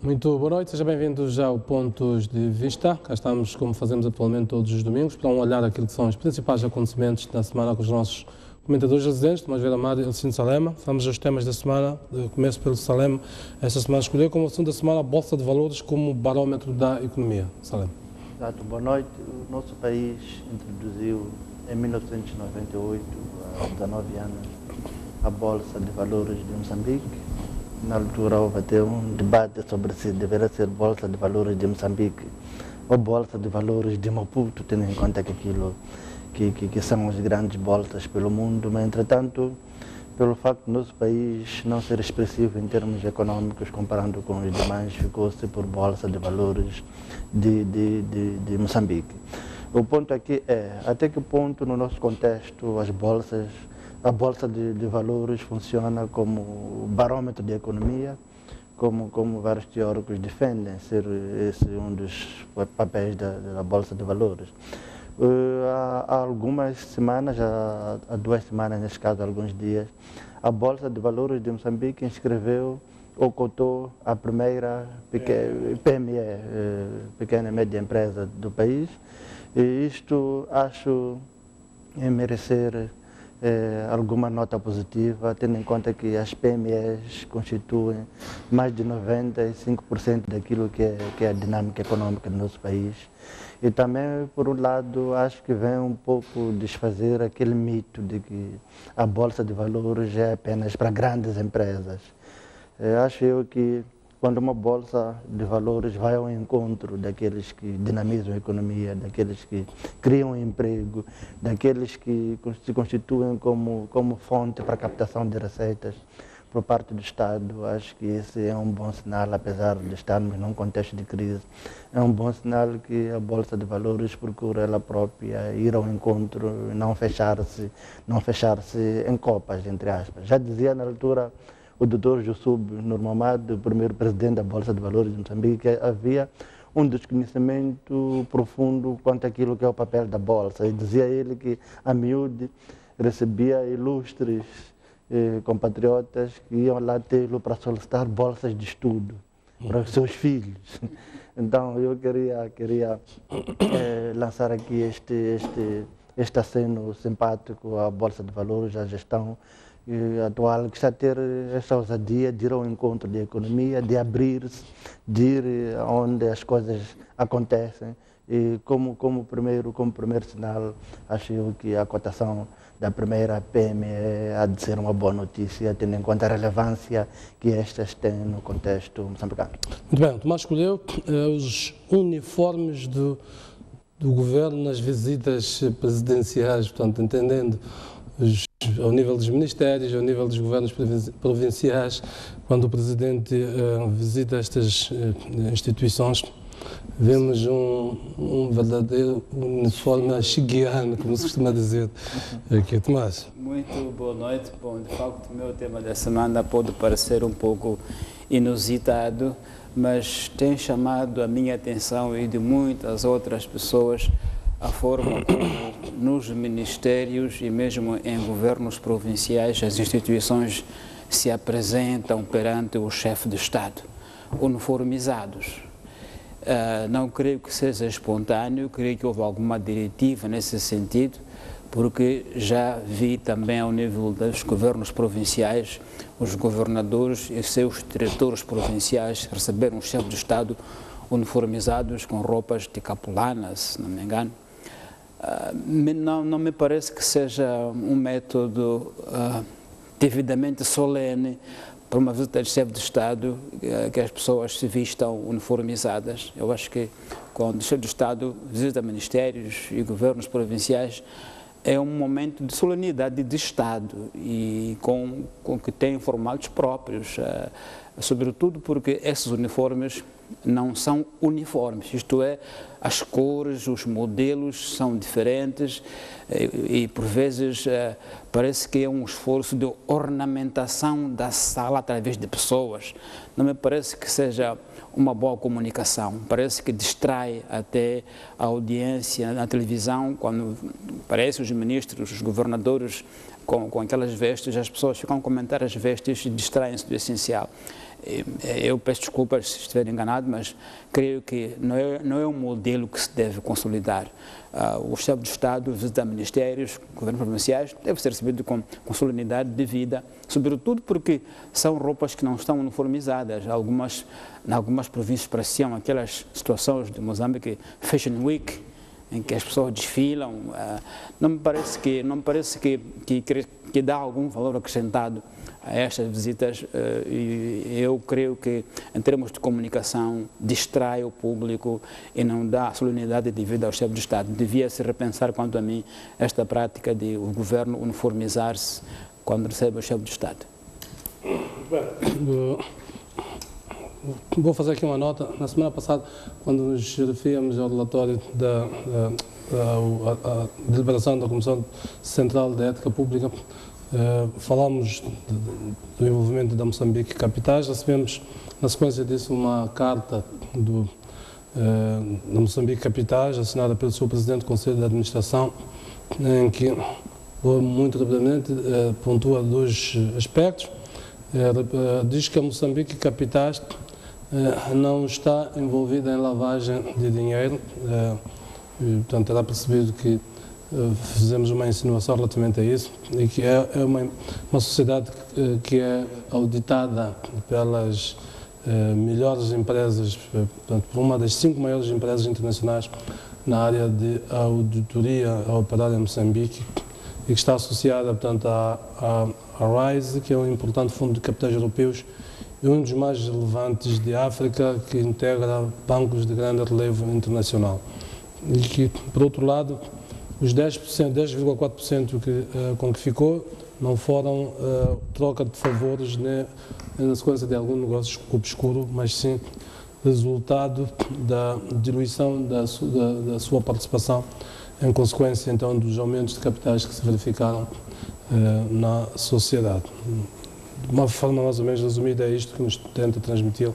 Muito boa noite, seja bem-vindos ao Pontos de Vista. Cá estamos, como fazemos atualmente todos os domingos, para olhar aquilo que são os principais acontecimentos da semana com os nossos comentadores residentes, Tomás Vieira Amado e Alcino Salema. Vamos aos temas da semana. Começo pelo Salema. Esta semana escolheu como assunto da semana a Bolsa de Valores como barómetro da economia. Salema. Exato, boa noite. O nosso país introduziu em 1998, há 19 anos, a Bolsa de Valores de Moçambique. Na altura houve até um debate sobre se deveria ser Bolsa de Valores de Moçambique ou Bolsa de Valores de Maputo, tendo em conta que aquilo que são as grandes bolsas pelo mundo, mas entretanto, pelo facto do nosso país não ser expressivo em termos econômicos comparando com os demais, ficou-se por Bolsa de Valores de Moçambique. O ponto aqui é, até que ponto no nosso contexto a Bolsa de Valores funciona como barômetro de economia, como vários teóricos defendem ser esse um dos papéis da Bolsa de Valores. Há algumas semanas, há 2 semanas, neste caso, alguns dias, a Bolsa de Valores de Moçambique inscreveu ou cotou a primeira PME, pequena e média empresa do país, e isto acho merecer alguma nota positiva, tendo em conta que as PMEs constituem mais de 95% daquilo que é a dinâmica econômica do nosso país. E também, por um lado, acho que vem um pouco desfazer aquele mito de que a Bolsa de Valores é apenas para grandes empresas. Acho eu que quando uma Bolsa de Valores vai ao encontro daqueles que dinamizam a economia, daqueles que criam emprego, daqueles que se constituem como fonte para a captação de receitas por parte do Estado, acho que esse é um bom sinal, apesar de estarmos num contexto de crise. É um bom sinal que a Bolsa de Valores procura ela própria ir ao encontro e não fechar-se em copas, entre aspas. Já dizia na altura o Dr. Jussub Nur Mamad, o primeiro presidente da Bolsa de Valores de Moçambique, que havia um desconhecimento profundo quanto àquilo que é o papel da Bolsa. E dizia ele que a miúde recebia ilustres compatriotas que iam lá tê-lo para solicitar bolsas de estudo para os seus filhos. Então eu queria lançar aqui este aceno simpático à Bolsa de Valores, à gestão atual, que está a ter essa ousadia de ir ao encontro da economia, de abrir-se, de ir onde as coisas acontecem. E como primeiro sinal, acho eu que a cotação da primeira PME há de ser uma boa notícia, tendo em conta a relevância que estas têm no contexto moçambicano. Muito bem, o Tomás escolheu os uniformes do governo nas visitas presidenciais, portanto, entendendo ao nível dos ministérios, ao nível dos governos provinciais, quando o Presidente visita estas instituições, vemos um verdadeiro uniforme chigiano, como se costuma dizer aqui. Tomás. Muito boa noite. Bom, de facto, o meu tema da semana pode parecer um pouco inusitado, mas tem chamado a minha atenção e de muitas outras pessoas a forma como nos ministérios e mesmo em governos provinciais as instituições se apresentam perante o chefe de Estado, uniformizados. Não creio que seja espontâneo, creio que houve alguma diretiva nesse sentido, porque já vi também ao nível dos governos provinciais, os governadores e seus diretores provinciais receberam o chefe de Estado uniformizados com roupas de capulana, se não me engano. Não me parece que seja um método devidamente solene para uma visita de chefe de Estado que as pessoas se vistam uniformizadas. Eu acho que quando o chefe de Estado visita ministérios e governos provinciais é um momento de solenidade de Estado e com que tem formatos próprios, sobretudo porque esses uniformes não são uniformes, isto é, as cores, os modelos são diferentes e por vezes parece que é um esforço de ornamentação da sala através de pessoas. Não me parece que seja uma boa comunicação, parece que distrai até a audiência na televisão, quando aparecem os ministros, os governadores com aquelas vestes, as pessoas ficam a comentar as vestes e distraem-se do essencial. Eu peço desculpas se estiver enganado, mas creio que não é um modelo que se deve consolidar. O chefe de Estado visita ministérios, governos provinciais, deve ser recebido com solenidade devida, sobretudo porque são roupas que não estão uniformizadas. Em algumas províncias pareciam aquelas situações de Moçambique, Fashion Week, em que as pessoas desfilam. Não me parece que dá algum valor acrescentado a estas visitas, e eu creio que, em termos de comunicação, distrai o público e não dá a solenidade devida ao chefe de Estado. Devia-se repensar, quanto a mim, esta prática de o governo uniformizar-se quando recebe o chefe de Estado. Vou fazer aqui uma nota. Na semana passada, quando nos referíamos ao relatório da deliberação da Comissão Central da Ética Pública, falámos do envolvimento da Moçambique Capitais. Recebemos, na sequência disso, uma carta da Moçambique Capitais, assinada pelo seu Presidente do Conselho de Administração, em que, muito rapidamente, pontua dois aspectos. Diz que a Moçambique Capitais não está envolvida em lavagem de dinheiro. Portanto, terá percebido que fizemos uma insinuação relativamente a isso, e que é uma sociedade que é auditada pelas melhores empresas, portanto, por uma das 5 maiores empresas internacionais na área de auditoria a operar em Moçambique, e que está associada, portanto, à RISE, que é um importante fundo de capitais europeus e um dos mais relevantes de África, que integra bancos de grande relevo internacional. E que, por outro lado, os 10,4% com que ficou não foram troca de favores na sequência de algum negócio obscuro, mas sim resultado da diluição da sua participação em consequência, então, dos aumentos de capitais que se verificaram na sociedade. De uma forma mais ou menos resumida, é isto que nos tenta transmitir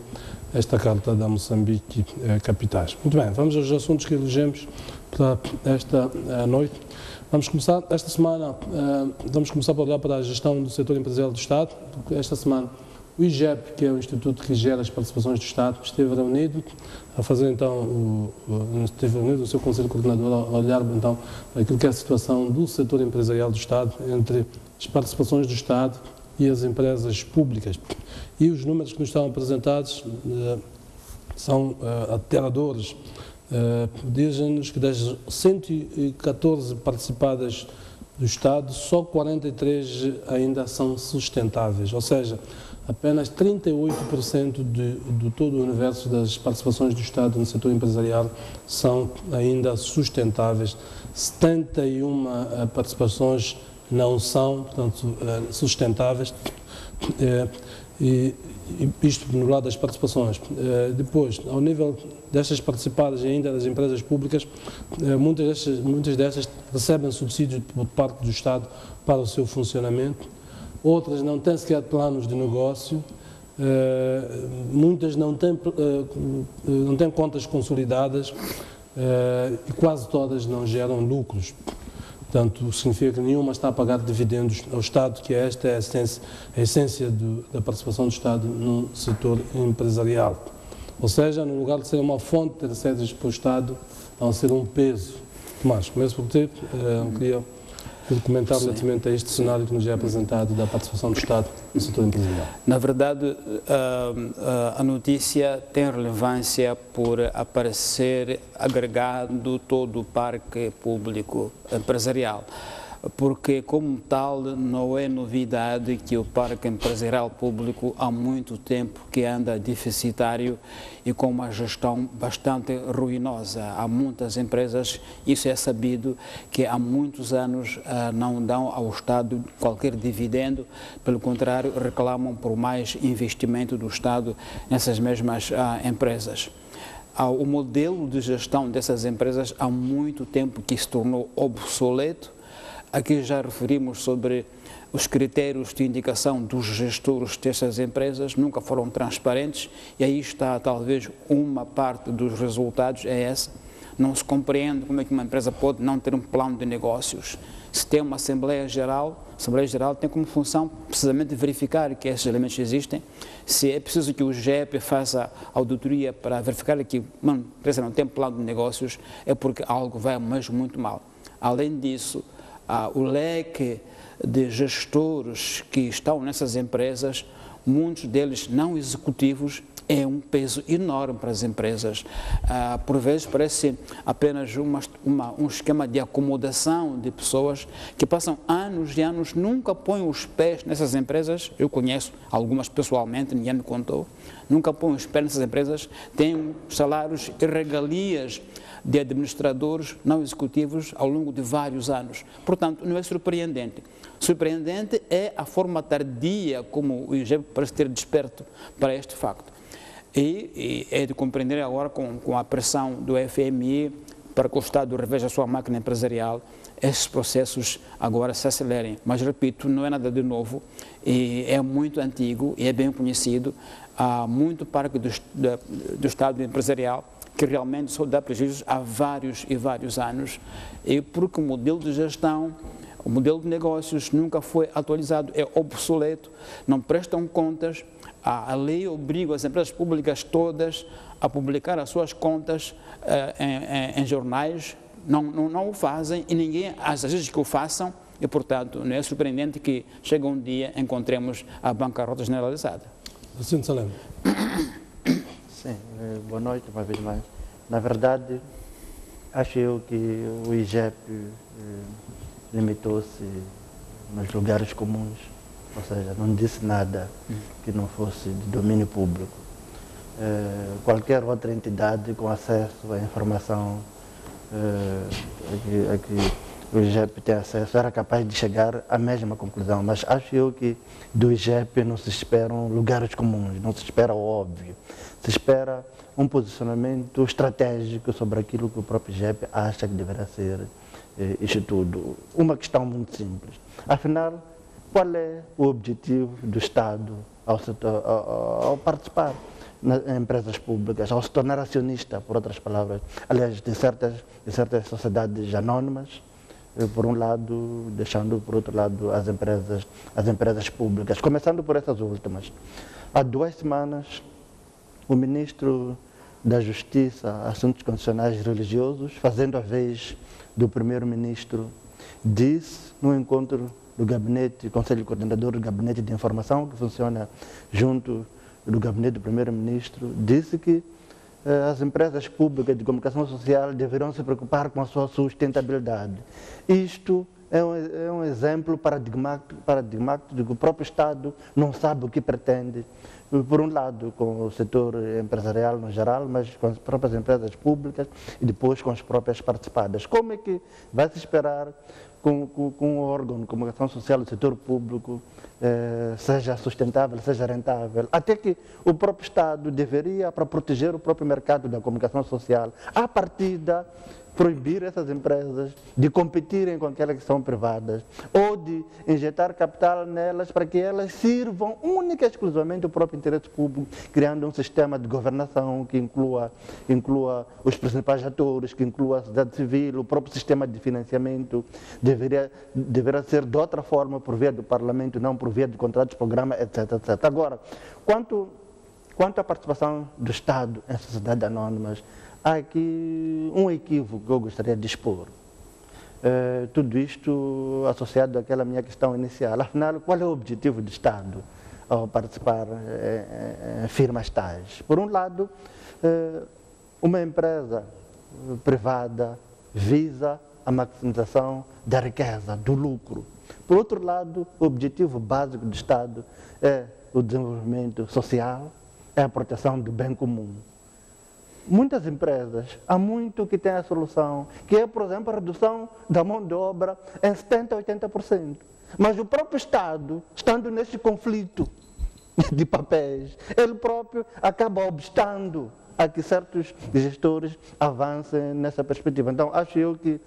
esta carta da Moçambique Capitais. Muito bem, vamos aos assuntos que elegemos para esta noite. Vamos começar, esta semana, vamos começar por olhar para a gestão do setor empresarial do Estado. Esta semana, o IGEP, que é o Instituto que gera as participações do Estado, esteve reunido a fazer, então, esteve reunido o seu Conselho Coordenador a olhar, então, aquilo que é a situação do setor empresarial do Estado entre as participações do Estado e as empresas públicas. E os números que nos estão apresentados são aterradores. Dizem-nos que das 114 participadas do Estado, só 43 ainda são sustentáveis, ou seja, apenas 38% de todo o universo das participações do Estado no setor empresarial são ainda sustentáveis. 71 participações não são, portanto, sustentáveis, e isto no lado das participações. Depois, ao nível destas participadas e ainda das empresas públicas, muitas destas recebem subsídios por parte do Estado para o seu funcionamento, outras não têm sequer planos de negócio, muitas não têm contas consolidadas e quase todas não geram lucros. Portanto, significa que nenhuma está a pagar dividendos ao Estado, que esta é a essência da participação do Estado no setor empresarial. Ou seja, no lugar de ser uma fonte de receitas para o Estado, vão ser um peso. Tomás, começo por ti. Queria comentar relativamente a este cenário que nos é apresentado da participação do Estado no setor empresarial. Na verdade, a notícia tem relevância por aparecer agregado todo o parque público empresarial, porque, como tal, não é novidade que o parque empresarial público há muito tempo que anda deficitário e com uma gestão bastante ruinosa. Há muitas empresas, isso é sabido, que há muitos anos não dão ao Estado qualquer dividendo, pelo contrário, reclamam por mais investimento do Estado nessas mesmas empresas. O modelo de gestão dessas empresas há muito tempo que se tornou obsoleto. Aqui já referimos sobre os critérios de indicação dos gestores destas empresas, nunca foram transparentes, e aí está talvez uma parte dos resultados, é essa. Não se compreende como é que uma empresa pode não ter um plano de negócios. Se tem uma Assembleia Geral, a Assembleia Geral tem como função precisamente verificar que esses elementos existem. Se é preciso que o GEP faça auditoria para verificar que uma empresa não tem plano de negócios, é porque algo vai mesmo muito mal. Além disso, o leque de gestores que estão nessas empresas, muitos deles não executivos, é um peso enorme para as empresas. Por vezes parece apenas um esquema de acomodação de pessoas que passam anos e anos, nunca põem os pés nessas empresas. Eu conheço algumas pessoalmente, ninguém me contou, nunca põem os pés nessas empresas, têm salários e regalias de administradores não executivos ao longo de vários anos. Portanto, não é surpreendente. Surpreendente é a forma tardia como o IGEP parece ter desperto para este facto. E é de compreender agora com a pressão do FMI para que o Estado reveja a sua máquina empresarial, esses processos agora se acelerem. Mas, repito, não é nada de novo, e é muito antigo e é bem conhecido. Há muito parque do Estado empresarial que realmente só dá prejuízos há vários e vários anos, e porque o modelo de gestão, o modelo de negócios nunca foi atualizado, é obsoleto, não prestam contas. A lei obriga as empresas públicas todas a publicar as suas contas em jornais, não o fazem, e ninguém, às vezes que o façam, e portanto não é surpreendente que chega um dia encontremos a bancarrota generalizada. Sr. Salem. Sim, boa noite uma vez mais. Na verdade, acho eu que o IGEP limitou-se nos lugares comuns, ou seja, não disse nada que não fosse de domínio público. Qualquer outra entidade com acesso à informação a que o IGEP tem acesso era capaz de chegar à mesma conclusão, mas acho eu que do IGEP não se esperam lugares comuns, não se espera o óbvio, se espera um posicionamento estratégico sobre aquilo que o próprio IGEP acha que deverá ser isto tudo. Uma questão muito simples, afinal, qual é o objetivo do Estado ao participar em empresas públicas, ao se tornar acionista, por outras palavras, aliás, de certas sociedades anónimas, por um lado, deixando por outro lado as empresas públicas, começando por essas últimas. Há 2 semanas, o ministro da Justiça, Assuntos Constitucionais e Religiosos, fazendo a vez do primeiro-ministro, disse no encontro do gabinete, Conselho Coordenador do Gabinete de Informação, que funciona junto do gabinete do primeiro-ministro, disse que as empresas públicas de comunicação social deverão se preocupar com a sua sustentabilidade. Isto é um exemplo paradigmático de que o próprio Estado não sabe o que pretende, por um lado com o setor empresarial no geral, mas com as próprias empresas públicas e depois com as próprias participadas. Como é que vai se esperar com um órgão de comunicação social do setor público seja sustentável, seja rentável, até que o próprio Estado deveria, para proteger o próprio mercado da comunicação social, à partida, proibir essas empresas de competirem com aquelas que são privadas ou de injetar capital nelas para que elas sirvam única e exclusivamente o próprio interesse público, criando um sistema de governação que inclua os principais atores, que inclua a sociedade civil, o próprio sistema de financiamento deverá ser de outra forma por via do Parlamento, não por via de contratos de programa, etc, etc. Agora, quanto à participação do Estado em sociedades anónimas, há aqui um equívoco que eu gostaria de expor. Tudo isto associado àquela minha questão inicial. Afinal, qual é o objetivo do Estado ao participar em firmas tais? Por um lado, uma empresa privada visa a maximização da riqueza, do lucro. Por outro lado, o objetivo básico do Estado é o desenvolvimento social, é a proteção do bem comum. Muitas empresas, há muito que tem a solução, que é, por exemplo, a redução da mão de obra em 70% a 80%. Mas o próprio Estado, estando nesse conflito de papéis, ele próprio acaba obstando a que certos gestores avancem nessa perspectiva. Então, acho eu que,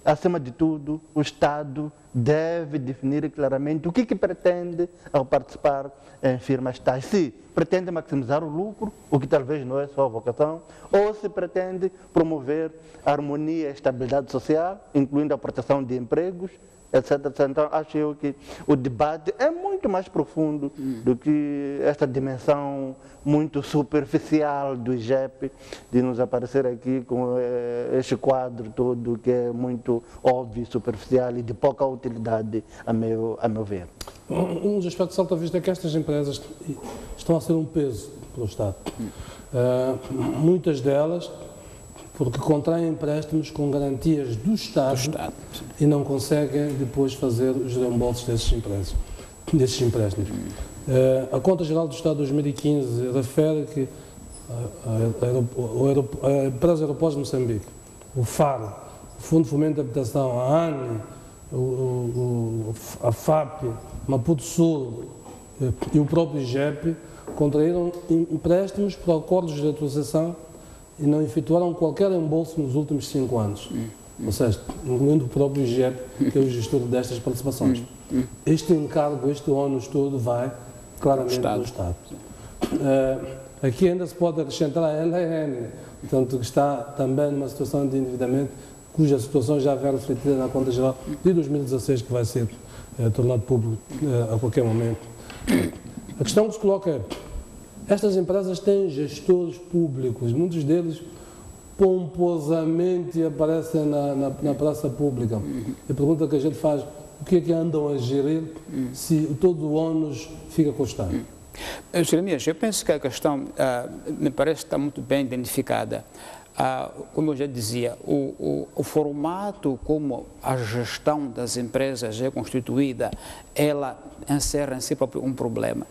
acima de tudo, o Estado deve definir claramente o que pretende ao participar em firmas tais. Se pretende maximizar o lucro, o que talvez não é só a vocação, ou se pretende promover a harmonia e a estabilidade social, incluindo a proteção de empregos, etc, etc. Então, acho eu que o debate é muito mais profundo do que esta dimensão muito superficial do IGEP, de nos aparecer aqui com este quadro todo que é muito óbvio, superficial e de pouca utilidade, a meu ver. Um dos aspectos que salta à vista é que estas empresas estão a ser um peso para o Estado. Muitas delas porque contraem empréstimos com garantias do Estado e não conseguem depois fazer os reembolsos desses empréstimos. A Conta Geral do Estado de 2015 refere que a empresa Aeroportos de Moçambique, o FAR, o Fundo de Fomento de Habitação, a ANE, a FAP, Maputo Sul e o próprio IGEP contraíram empréstimos por acordos de atualização e não efetuaram qualquer reembolso nos últimos 5 anos. Ou seja, incluindo o próprio IGEP, que é o gestor destas participações. Este encargo, este ônus todo vai claramente do Estado. Aqui ainda se pode acrescentar a LRN, portanto, que está também numa situação de endividamento, cuja situação já vem refletida na Conta Geral de 2016, que vai ser tornado público a qualquer momento. A questão que se coloca é: estas empresas têm gestores públicos, muitos deles pomposamente aparecem na praça pública. A pergunta que a gente faz: o que é que andam a gerir se todo o ônus fica com o Estado? Jeremias, eu penso que a questão me parece estar muito bem identificada. Como eu já dizia, o formato como a gestão das empresas é constituída, ela encerra em si próprio um problema.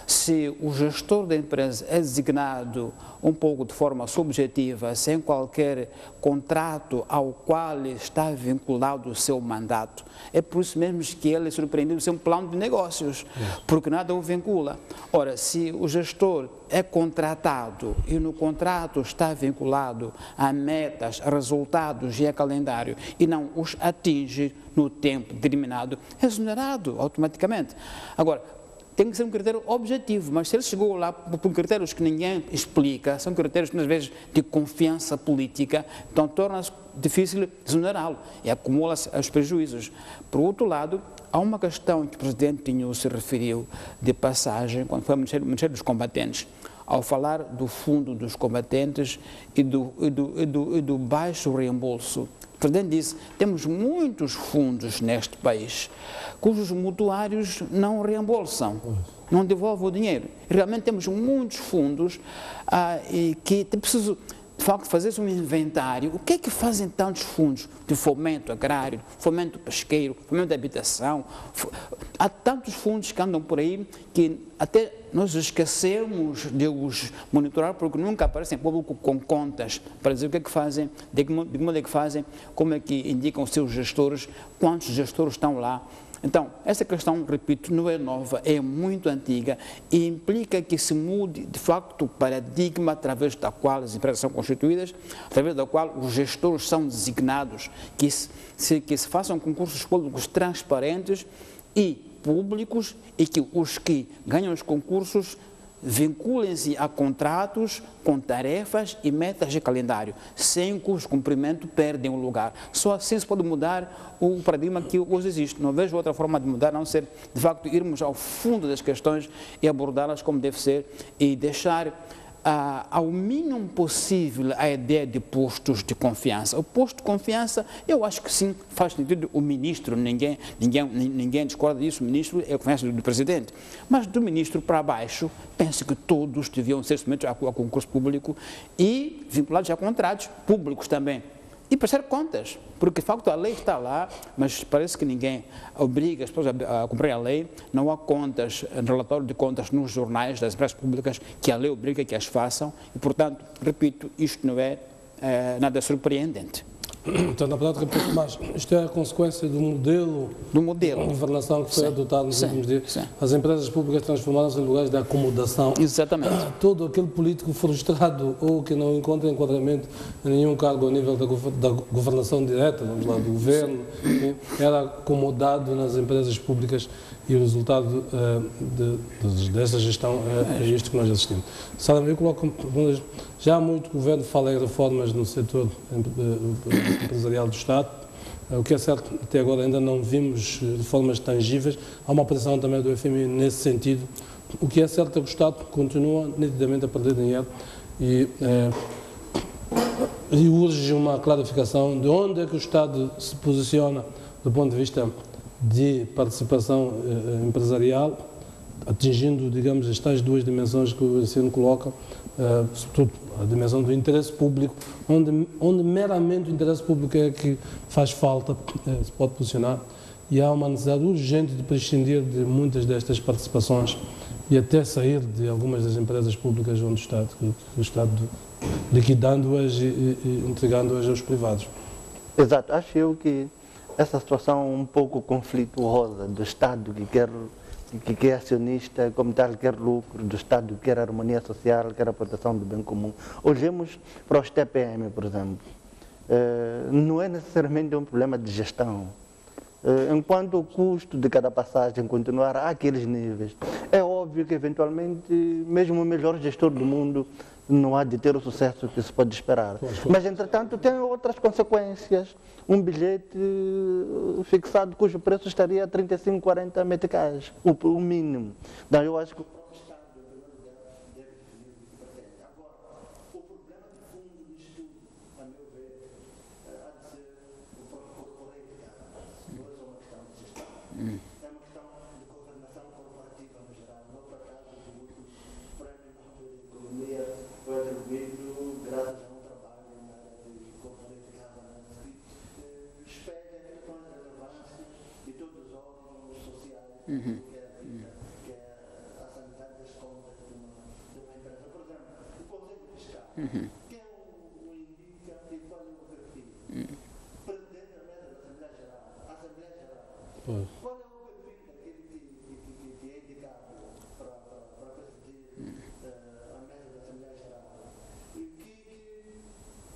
Se o gestor da empresa é designado um pouco de forma subjetiva, sem qualquer contrato ao qual está vinculado o seu mandato, é por isso mesmo que ele é surpreendido sem um plano de negócios, porque nada o vincula. Ora, se o gestor é contratado e no contrato está vinculado a metas, a resultados e a calendário e não os atinge no tempo determinado, é exonerado automaticamente. Agora, tem que ser um critério objetivo, mas se ele chegou lá por critérios que ninguém explica, são critérios, às vezes, de confiança política, então torna-se difícil exonerá-lo e acumula-se os prejuízos. Por outro lado, há uma questão que o Presidente Tinho se referiu de passagem, quando foi ao Ministério dos Combatentes, ao falar do fundo dos combatentes e do baixo reembolso. O Presidente disse: temos muitos fundos neste país cujos mutuários não reembolsam, não devolvem o dinheiro. Realmente temos muitos fundos e que é preciso, de facto, fazer um inventário. O que é que fazem tantos fundos de fomento agrário, fomento pesqueiro, fomento de habitação? Há tantos fundos que andam por aí que até nós esquecemos de os monitorar, porque nunca aparecem em público com contas para dizer o que é que fazem, de que modo é que fazem, como é que indicam os seus gestores, quantos gestores estão lá. Então, essa questão, repito, não é nova, é muito antiga e implica que se mude, de facto, o paradigma através da qual as empresas são constituídas, através da qual os gestores são designados, que se façam concursos públicos transparentes e públicos e que os que ganham os concursos vinculem-se a contratos com tarefas e metas de calendário, sem cujo cumprimento perdem o lugar. Só assim se pode mudar o paradigma que hoje existe. Não vejo outra forma de mudar, a não ser, de facto, irmos ao fundo das questões e abordá-las como deve ser e deixar ao mínimo possível a ideia de postos de confiança. O posto de confiança, eu acho que sim, faz sentido o ministro, ninguém discorda disso, o ministro é a confiança do presidente. Mas do ministro para baixo, penso que todos deviam ser submetidos a concurso público e vinculados a contratos públicos também. E prestar contas, porque de facto a lei está lá, mas parece que ninguém obriga as pessoas a cumprir a lei, não há contas, relatório de contas nos jornais das empresas públicas que a lei obriga que as façam e, portanto, repito, isto não é nada surpreendente. Portanto, na prática, pouco mais. Isto é a consequência do modelo de governação que foi adotado nos últimos dias. Sim. As empresas públicas transformaram-se em lugares de acomodação. Exatamente. Todo aquele político frustrado ou que não encontra enquadramento em nenhum cargo a nível da governação direta, vamos lá, do governo, era acomodado nas empresas públicas e o resultado dessa gestão é isto que nós assistimos. Sabe, eu coloco, já há muito que o governo fala em reformas no setor empresarial do Estado. O que é certo, até agora ainda não vimos reformas tangíveis. Há uma operação também do FMI nesse sentido. O que é certo é que o Estado continua nitidamente a perder dinheiro e urge uma clarificação de onde é que o Estado se posiciona do ponto de vista de participação empresarial, atingindo, digamos, as tais duas dimensões que o ensino coloca, sobretudo a dimensão do interesse público, onde meramente o interesse público é que faz falta, se pode posicionar, e há uma necessidade urgente de prescindir de muitas destas participações e até sair de algumas das empresas públicas onde o Estado liquidando-as e entregando-as aos privados. Exato, acho eu que essa situação um pouco conflituosa do Estado que quer acionista, como tal, quer lucro, do Estado que quer harmonia social, quer a proteção do bem comum. Olhemos para os TPM, por exemplo. Não é necessariamente um problema de gestão. Enquanto o custo de cada passagem continuar àqueles níveis, é óbvio que, eventualmente, mesmo o melhor gestor do mundo não há de ter o sucesso que se pode esperar. Mas, entretanto, tem outras consequências. Um bilhete fixado cujo preço estaria a 35, 40 meticais, o mínimo. Então, eu acho que o próprio Estado, em primeiro lugar, deve definir o que pretende. Agora, o problema de fundo disto tudo, a meu ver, há de ser o próprio corporate, não é só uma questão de gestão. É uma questão de governação corporativa no geral. No outro caso, o Prémio Nobel de Economia foi atribuído graças a um trabalho na área de corporate governance que espelha questões de relevância de todos os órgãos sociais, que é a sanidade das contas de uma empresa. Por exemplo, o Conselho Fiscal, quem o indica e qual é o objetivo? Presidente da mesa da Assembleia Geral, Assembleia Geral. Qual é o perfil daquele que é indicado para presidir a mesa da Assembleia Geral? E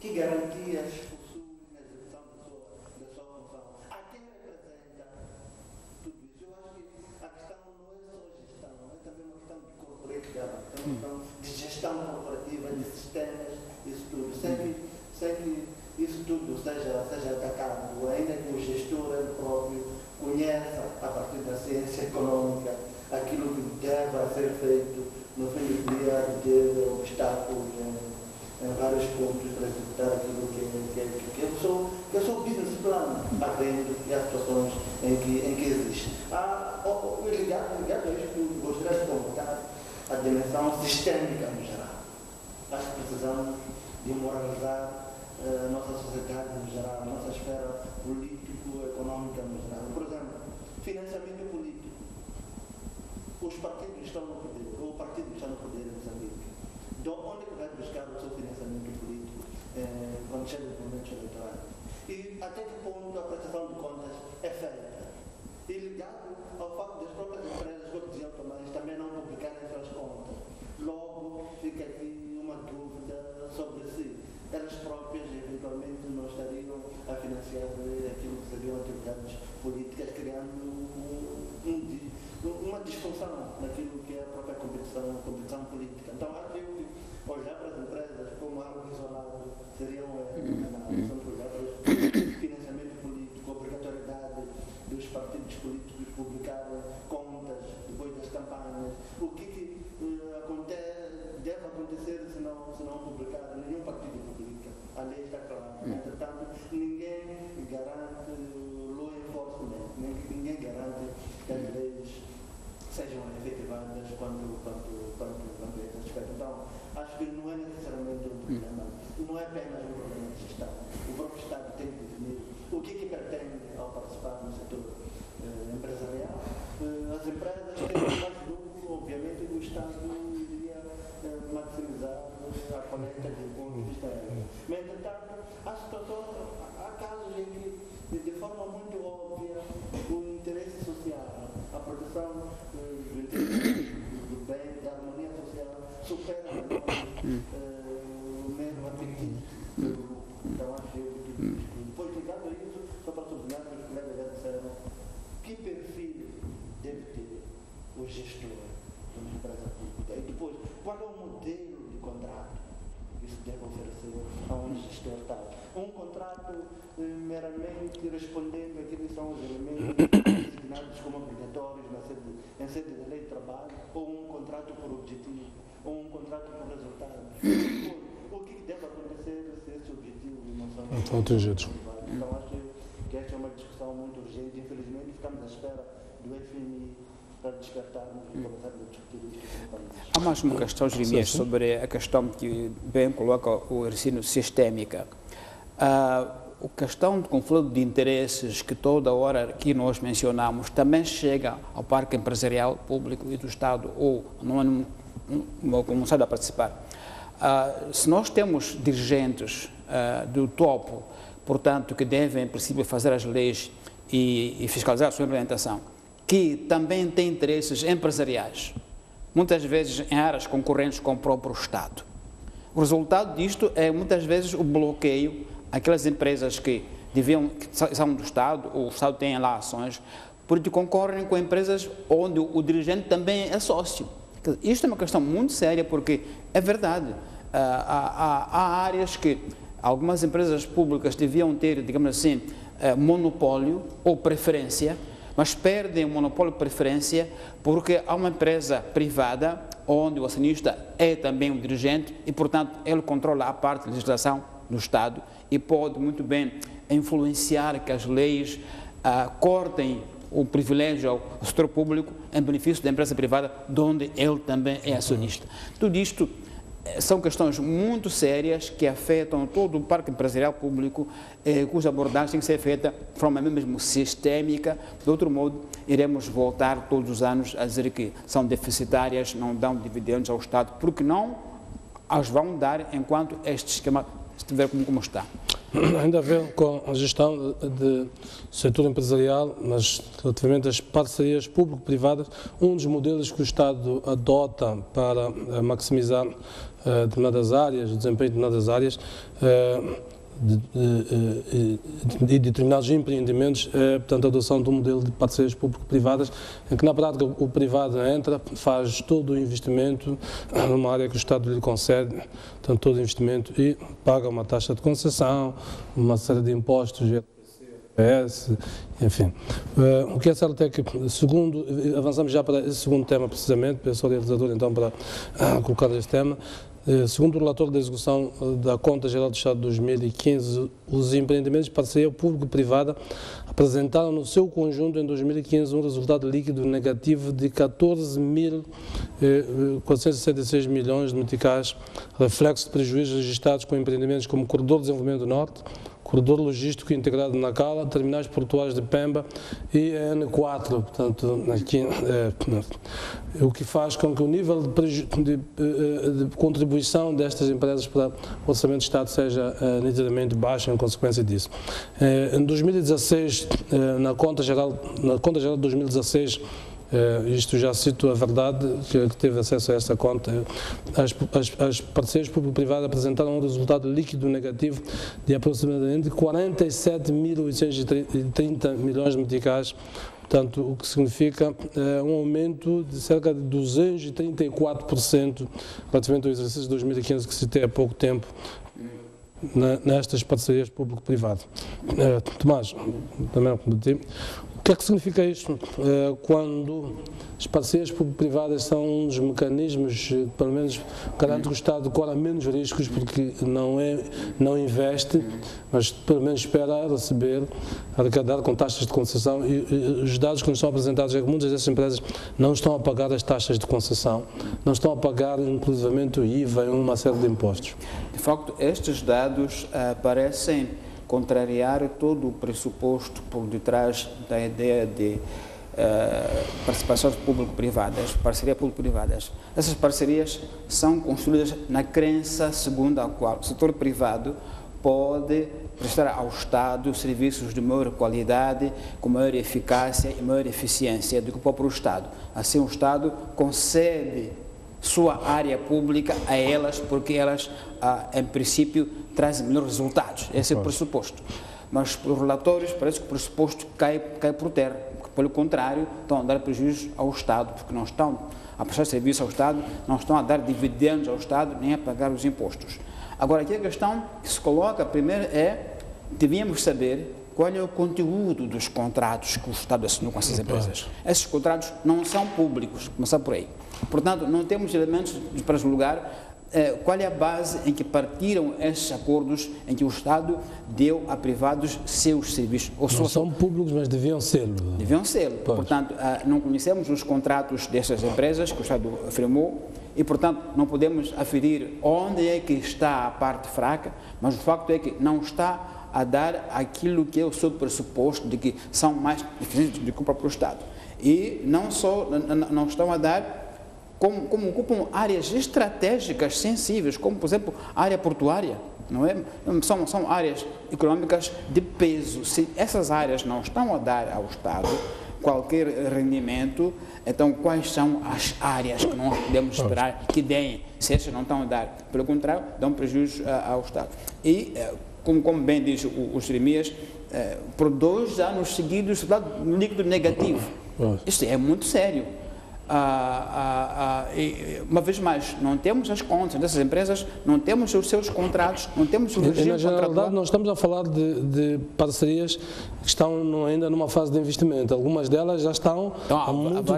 que garantias possui na execução da sua função? A quem representa tudo isso? Eu acho que a questão não é só gestão, é também uma questão de corporate governance, é uma questão de gestão corporativa, de sistemas, isso tudo. Sem que isso tudo seja atacado, ainda que o gestor ele próprio conheça, a partir da ciência econômica, aquilo que deve ser feito, no fim do dia, de obstáculos em vários pontos para executar aquilo que eu sou business plan, atendo e as situações em que existe. Ligado a isto, gostaria de colocar a dimensão sistêmica no geral. Acho que precisamos de moralizar a nossa sociedade no geral, a nossa esfera político-econômica no geral. Por exemplo, financiamento político. Os partidos estão no poder, ou o partido está no poder em Moçambique. De onde é que vai buscar o seu financiamento político quando chega o momento eleitoral? E até que ponto a prestação de contas é feita? E ligado ao facto das próprias empresas, como dizia o Tomás, também não publicarem suas contas. Logo, fica aqui uma dúvida sobre si. Elas próprias, eventualmente, não estariam a financiar aquilo que seriam atividades políticas, criando uma disfunção naquilo que é a própria competição política. Então, acho que olhar para as empresas como algo isolado seria uma análise. Olhar para o financiamento político, a obrigatoriedade dos partidos políticos publicarem contas depois das campanhas. O que deve acontecer se não publicar? Nenhum partido publica. A lei está clara. Entretanto, ninguém garante law enforcement, ninguém garante que as leis sejam efetivadas quando é feito. Então, acho que não é necessariamente um problema, não é apenas um problema de gestão. O próprio Estado tem que definir o que pretende ao participar no setor empresarial. As empresas têm mais lucro, obviamente, o Estado iria maximizar a coleta de impostos externos. Mas, entretanto, há o gestor de uma empresa pública? E depois, qual é o modelo de contrato que se deve oferecer a um gestor tal? Um contrato meramente respondendo àquilo que são os elementos designados como obrigatórios em sede de lei de trabalho, ou um contrato por objetivo, ou um contrato por resultado? O que deve acontecer se esse objetivo não são atingidos? Então acho que esta é uma discussão muito urgente. Infelizmente ficamos à espera do FMI para despertarmos e começarmos a discutir isto. Há mais uma questão, Jeremias, sobre a questão que bem coloca o ensino sistémica. A questão do conflito de interesses que toda hora aqui nós mencionamos também chega ao parque empresarial público e do Estado, ou não começado a participar. Se nós temos dirigentes do topo, portanto, que devem, em princípio, fazer as leis e fiscalizar a sua implementação, que também têm interesses empresariais, muitas vezes em áreas concorrentes com o próprio Estado. O resultado disto é, muitas vezes, o bloqueio àquelas empresas que são do Estado, ou o Estado tem lá ações, porque concorrem com empresas onde o dirigente também é sócio. Isto é uma questão muito séria, porque é verdade, há áreas que algumas empresas públicas deviam ter, digamos assim, monopólio ou preferência, mas perdem o monopólio ou preferência porque há uma empresa privada onde o acionista é também um dirigente e, portanto, ele controla a parte de legislação do Estado e pode muito bem influenciar que as leis cortem o privilégio ao setor público em benefício da empresa privada, de onde ele também é acionista. Tudo isto são questões muito sérias que afetam todo o parque empresarial público, cuja abordagem tem que ser feita de forma mesmo sistémica. De outro modo, iremos voltar todos os anos a dizer que são deficitárias, não dão dividendos ao Estado, porque não as vão dar enquanto este esquema estiver como está. Ainda a ver com a gestão do setor empresarial, mas relativamente às parcerias público-privadas, um dos modelos que o Estado adota para maximizar determinadas áreas, o desempenho de determinadas áreas e determinados empreendimentos, portanto, a adoção de um modelo de parcerias público-privadas, em que na prática o privado entra, faz todo o investimento numa área que o Estado lhe concede, portanto, todo o investimento, e paga uma taxa de concessão, uma série de impostos, IRPS, enfim. O que é certo é que, segundo, avançamos já para esse segundo tema precisamente, peço ao realizador então para colocar este tema. Segundo o relatório da execução da Conta Geral do Estado de 2015, os empreendimentos de parceria público-privada apresentaram no seu conjunto em 2015 um resultado líquido negativo de 14.466 milhões de meticais, reflexo de prejuízos registrados com empreendimentos como Corredor de Desenvolvimento do Norte, Corredor Logístico Integrado de Nacala, Terminais Portuários de Pemba e N4, portanto, aqui, o que faz com que o nível de contribuição destas empresas para o Orçamento do Estado seja nitidamente baixo em consequência disso. Em 2016, na Conta Geral de 2016, isto já cito a verdade, que teve acesso a essa conta, as parcerias público-privadas apresentaram um resultado líquido negativo de aproximadamente 47.830 milhões de meticais, portanto, o que significa um aumento de cerca de 234% relativamente ao exercício de 2015 que citei há pouco tempo, nestas parcerias público-privadas. Tomás, também repeti. O que é que significa isto? Quando as parcerias público-privadas são um dos mecanismos, pelo menos garante que o Estado corra menos riscos porque não investe, mas pelo menos espera receber, arrecadar com taxas de concessão, e os dados que nos são apresentados é que muitas dessas empresas não estão a pagar as taxas de concessão, não estão a pagar inclusivamente o IVA e uma série de impostos. De facto, estes dados parecem contrariar todo o pressuposto por detrás da ideia de participações público-privadas, parcerias público-privadas. Essas parcerias são construídas na crença segundo a qual o setor privado pode prestar ao Estado serviços de maior qualidade, com maior eficácia e maior eficiência do que o próprio Estado. Assim, o Estado concede sua área pública a elas, porque elas, em princípio, trazem melhores resultados. Esse é o pressuposto. Mas, por relatórios, parece que o pressuposto cai por terra. Pelo contrário, estão a dar prejuízo ao Estado, porque não estão a prestar serviço ao Estado, não estão a dar dividendos ao Estado, nem a pagar os impostos. Agora, aqui a questão que se coloca primeiro devíamos saber qual é o conteúdo dos contratos que o Estado assinou com essas empresas. Esses contratos não são públicos, começar por aí. Portanto, não temos elementos para julgar qual é a base em que partiram esses acordos em que o Estado deu a privados seus serviços. Não são públicos, mas deviam ser. Deviam ser. Portanto, não conhecemos os contratos dessas empresas que o Estado afirmou e, portanto, não podemos aferir onde é que está a parte fraca, mas o facto é que não está a dar aquilo que é o seu pressuposto de que são mais eficientes do que o próprio Estado. E não só não estão a dar, como ocupam áreas estratégicas sensíveis, como, por exemplo, a área portuária, não é? São áreas econômicas de peso. Se essas áreas não estão a dar ao Estado qualquer rendimento, então quais são as áreas que nós podemos esperar que deem, se essas não estão a dar? Pelo contrário, dão prejuízo ao Estado. E, como bem diz o Jeremias, por 2 anos seguidos, um líquido negativo. Isso é muito sério. Uma vez mais, não temos as contas dessas empresas, não temos os seus contratos, não temos o regime contratual. Na generalidade, nós estamos a falar de parcerias que estão ainda numa fase de investimento. Algumas delas já estão há muito tempo.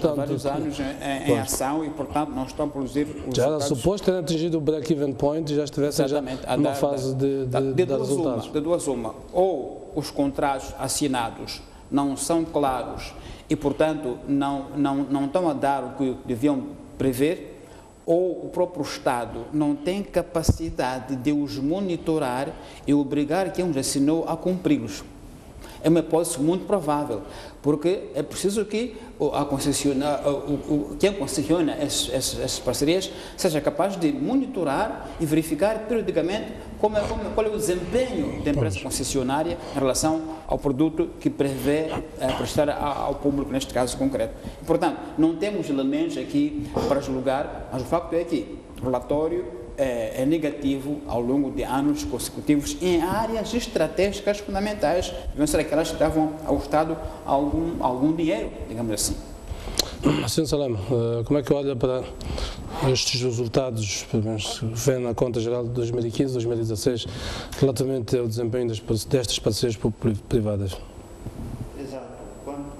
Há vários anos em ação e, portanto, não estão a produzir os já resultados. Era suposto terem atingido o break-even point e já estivessem numa fase de dar resultados. De duas uma. Ou os contratos assinados não são claros e, portanto, não estão a dar o que deviam prever, ou o próprio Estado não tem capacidade de os monitorar e obrigar quem os assinou a cumpri-los. É uma hipótese muito provável, porque é preciso que quem concessiona essas parcerias seja capaz de monitorar e verificar periodicamente qual é o desempenho da empresa concessionária em relação ao produto que prevê prestar ao público, neste caso concreto. Portanto, não temos elementos aqui para julgar, mas o facto é que o relatório é negativo ao longo de anos consecutivos em áreas estratégicas fundamentais, não será que elas davam ao Estado algum dinheiro, digamos assim. Sr. Salema, como é que olha para estes resultados, pelo menos vem na conta geral de 2015, 2016, relativamente ao desempenho destas parcerias privadas? Exato. Quanto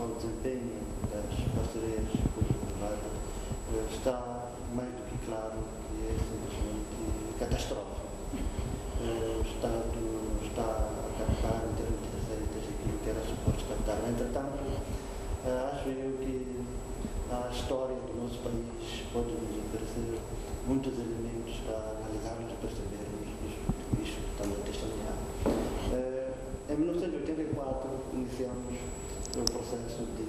ao desempenho das parcerias público-privadas, está mais do que claro que é simplesmente catastrófico. O Estado está a captar em termos de receitas aquilo que era suposto captar. Entretanto, acho eu que a história do nosso país pode nos oferecer muitos elementos para analisarmos e percebermos isto também testemunhado. Em 1984 iniciamos o processo de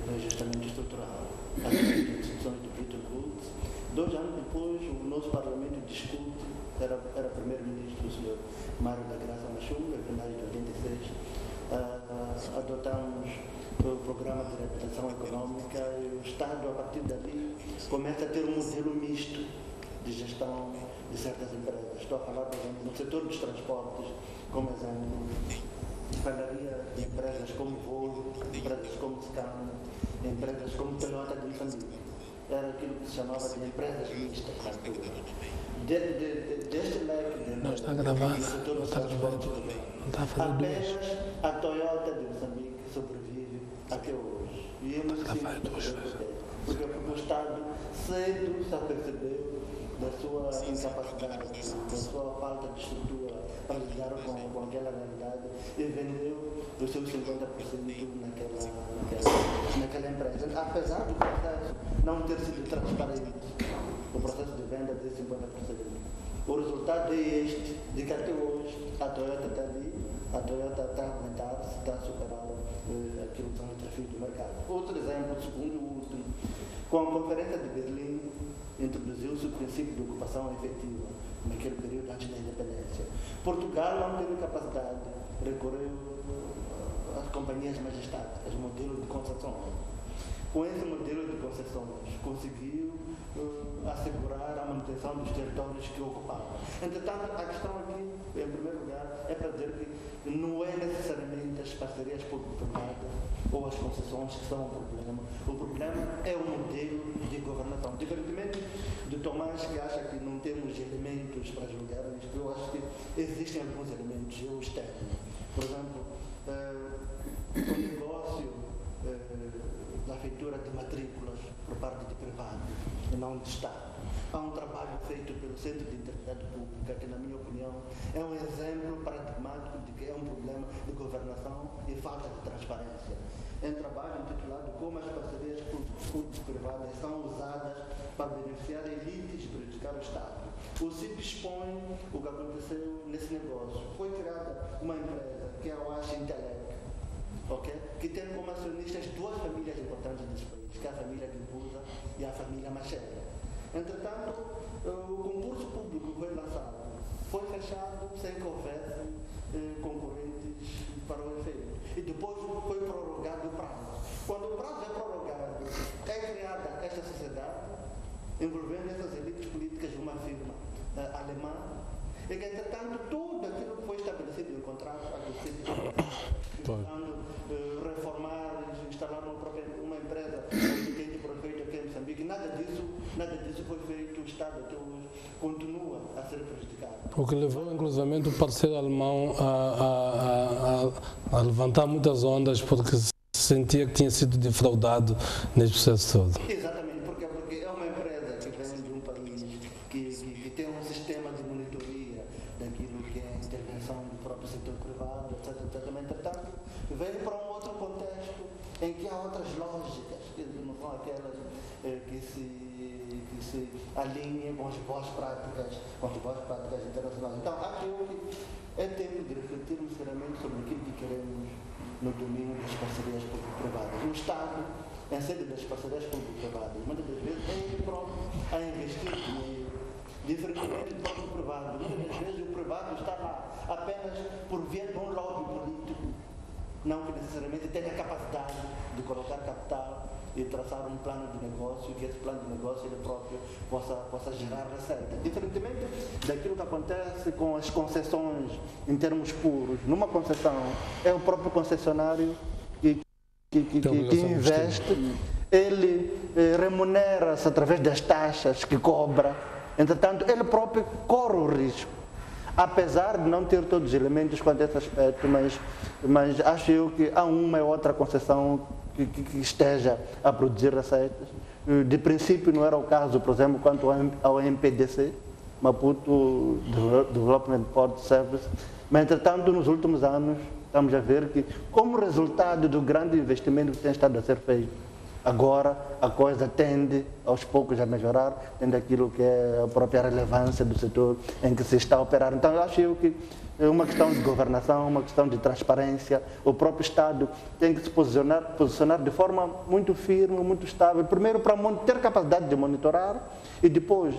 reajustamento estrutural, as instituições de Bretton Woods. 2 anos depois, o nosso Parlamento discute, era primeiro-ministro o Sr. Mário da Graça Machunga, em finais de 86, adotamos o programa de reabilitação econômica e o Estado, a partir dali, começa a ter um modelo misto de gestão de certas empresas. Estou a falar, por exemplo, no setor dos transportes, como exemplo, falaria de empresas como Volvo, empresas como Scania, empresas como Toyota de Moçambique. Era aquilo que se chamava de empresas mistas na altura. Deste leque de empresas no setor dos transportes, apenas a Toyota de Moçambique sobrevive até hoje. E eu não sei porque o Estado cedo se apercebeu da sua incapacidade, da sua falta de estrutura para lidar com aquela realidade e vendeu os seus 50% naquela empresa. Apesar do processo não ter sido transparente, o processo de venda de 50%. O resultado é este, de que até hoje a Toyota está ali, a Toyota está a aumentar, está a superar aquilo que são os desafios do mercado. Outro exemplo, segundo e último, com a Conferência de Berlim, introduziu-se o princípio de ocupação efetiva, naquele período antes da independência. Portugal não teve capacidade, recorreu às companhias mais estáticas, modelo de concessão. com esse modelo de concessões, conseguiu assegurar a manutenção dos territórios que ocupava. Entretanto, a questão aqui, em primeiro lugar, é para dizer que não é necessariamente as parcerias público-privadas ou as concessões que são o problema. O problema é o modelo de governação. Diferentemente de Tomás, que acha que não temos elementos para julgar isto, eu acho que existem alguns elementos, eu os tenho. Por exemplo, o negócio da feitura de matrículas por parte de privados e não de Estado. Há um trabalho feito pelo Centro de Integridade Pública, que, na minha opinião, é um exemplo paradigmático de que é um problema de governação e falta de transparência. É um trabalho intitulado Como as parcerias público-privadas são usadas para beneficiar elites e prejudicar o Estado. O CIP expõe o que aconteceu nesse negócio. Foi criada uma empresa, que é a Wash Intelec, que tem como acionistas duas famílias importantes desse país, que é a família Guimbuza e a família Machete. Entretanto, o concurso público foi lançado, foi fechado sem que houvesse concorrentes para o efeito. E depois foi prorrogado o prazo. Quando o prazo é prorrogado, é criada esta sociedade, envolvendo essas elites políticas de uma firma alemã, e que, entretanto, tudo aquilo que foi estabelecido em contrato, reformar, instalar uma empresa competente por efeito aqui em Moçambique, nada disso foi feito, o Estado até hoje continua a ser prejudicado. O que levou, inclusive, o parceiro alemão a levantar muitas ondas porque sentia que tinha sido defraudado nesse processo todo. Exatamente, porque é uma empresa que vem de um país que tem um sistema de monitoria daquilo que é a intervenção do próprio setor privado, etc. Entretanto, veio para um outro contexto em que há outras lógicas, que não são aquelas que se alinhem com as boas práticas internacionais. Então, acho que é tempo de refletirmos seriamente sobre aquilo que queremos no domínio das parcerias público-privadas. O Estado, em sede das parcerias público-privadas, muitas das vezes é ele próprio a investir dinheiro, diferentemente do próprio privado. Muitas das vezes o privado está lá apenas por via de um lobby político, não que necessariamente tenha capacidade de colocar capital e traçar um plano de negócio, e que esse plano de negócio ele próprio possa gerar receita. Diferentemente daquilo que acontece com as concessões em termos puros. Numa concessão, é o próprio concessionário que investe, ele remunera-se através das taxas que cobra, entretanto, ele próprio corre o risco. Apesar de não ter todos os elementos quanto a esse aspecto, mas acho eu que há uma ou outra concessão que esteja a produzir receitas. De princípio não era o caso, por exemplo, quanto ao MPDC, Maputo Development Port Service, mas entretanto nos últimos anos estamos a ver que, como resultado do grande investimento que tem estado a ser feito, agora a coisa tende aos poucos a melhorar, tendo aquilo que é a própria relevância do setor em que se está a operar. Então eu acho que é uma questão de governação, uma questão de transparência. O próprio Estado tem que se posicionar de forma muito firme, muito estável, primeiro para ter capacidade de monitorar e depois,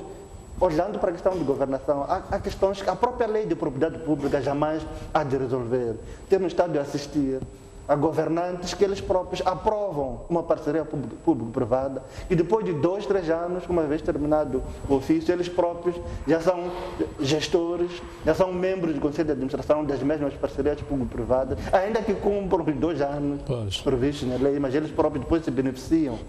olhando para a questão de governação, há questões que a própria lei de propriedade pública jamais há de resolver. Temos estado a assistir a governantes que eles próprios aprovam uma parceria público-privada e depois de 2, 3 anos, uma vez terminado o ofício, eles próprios já são gestores, já são membros do Conselho de Administração das mesmas parcerias público-privadas, ainda que cumpram os 2 anos previstos na lei, mas eles próprios depois se beneficiam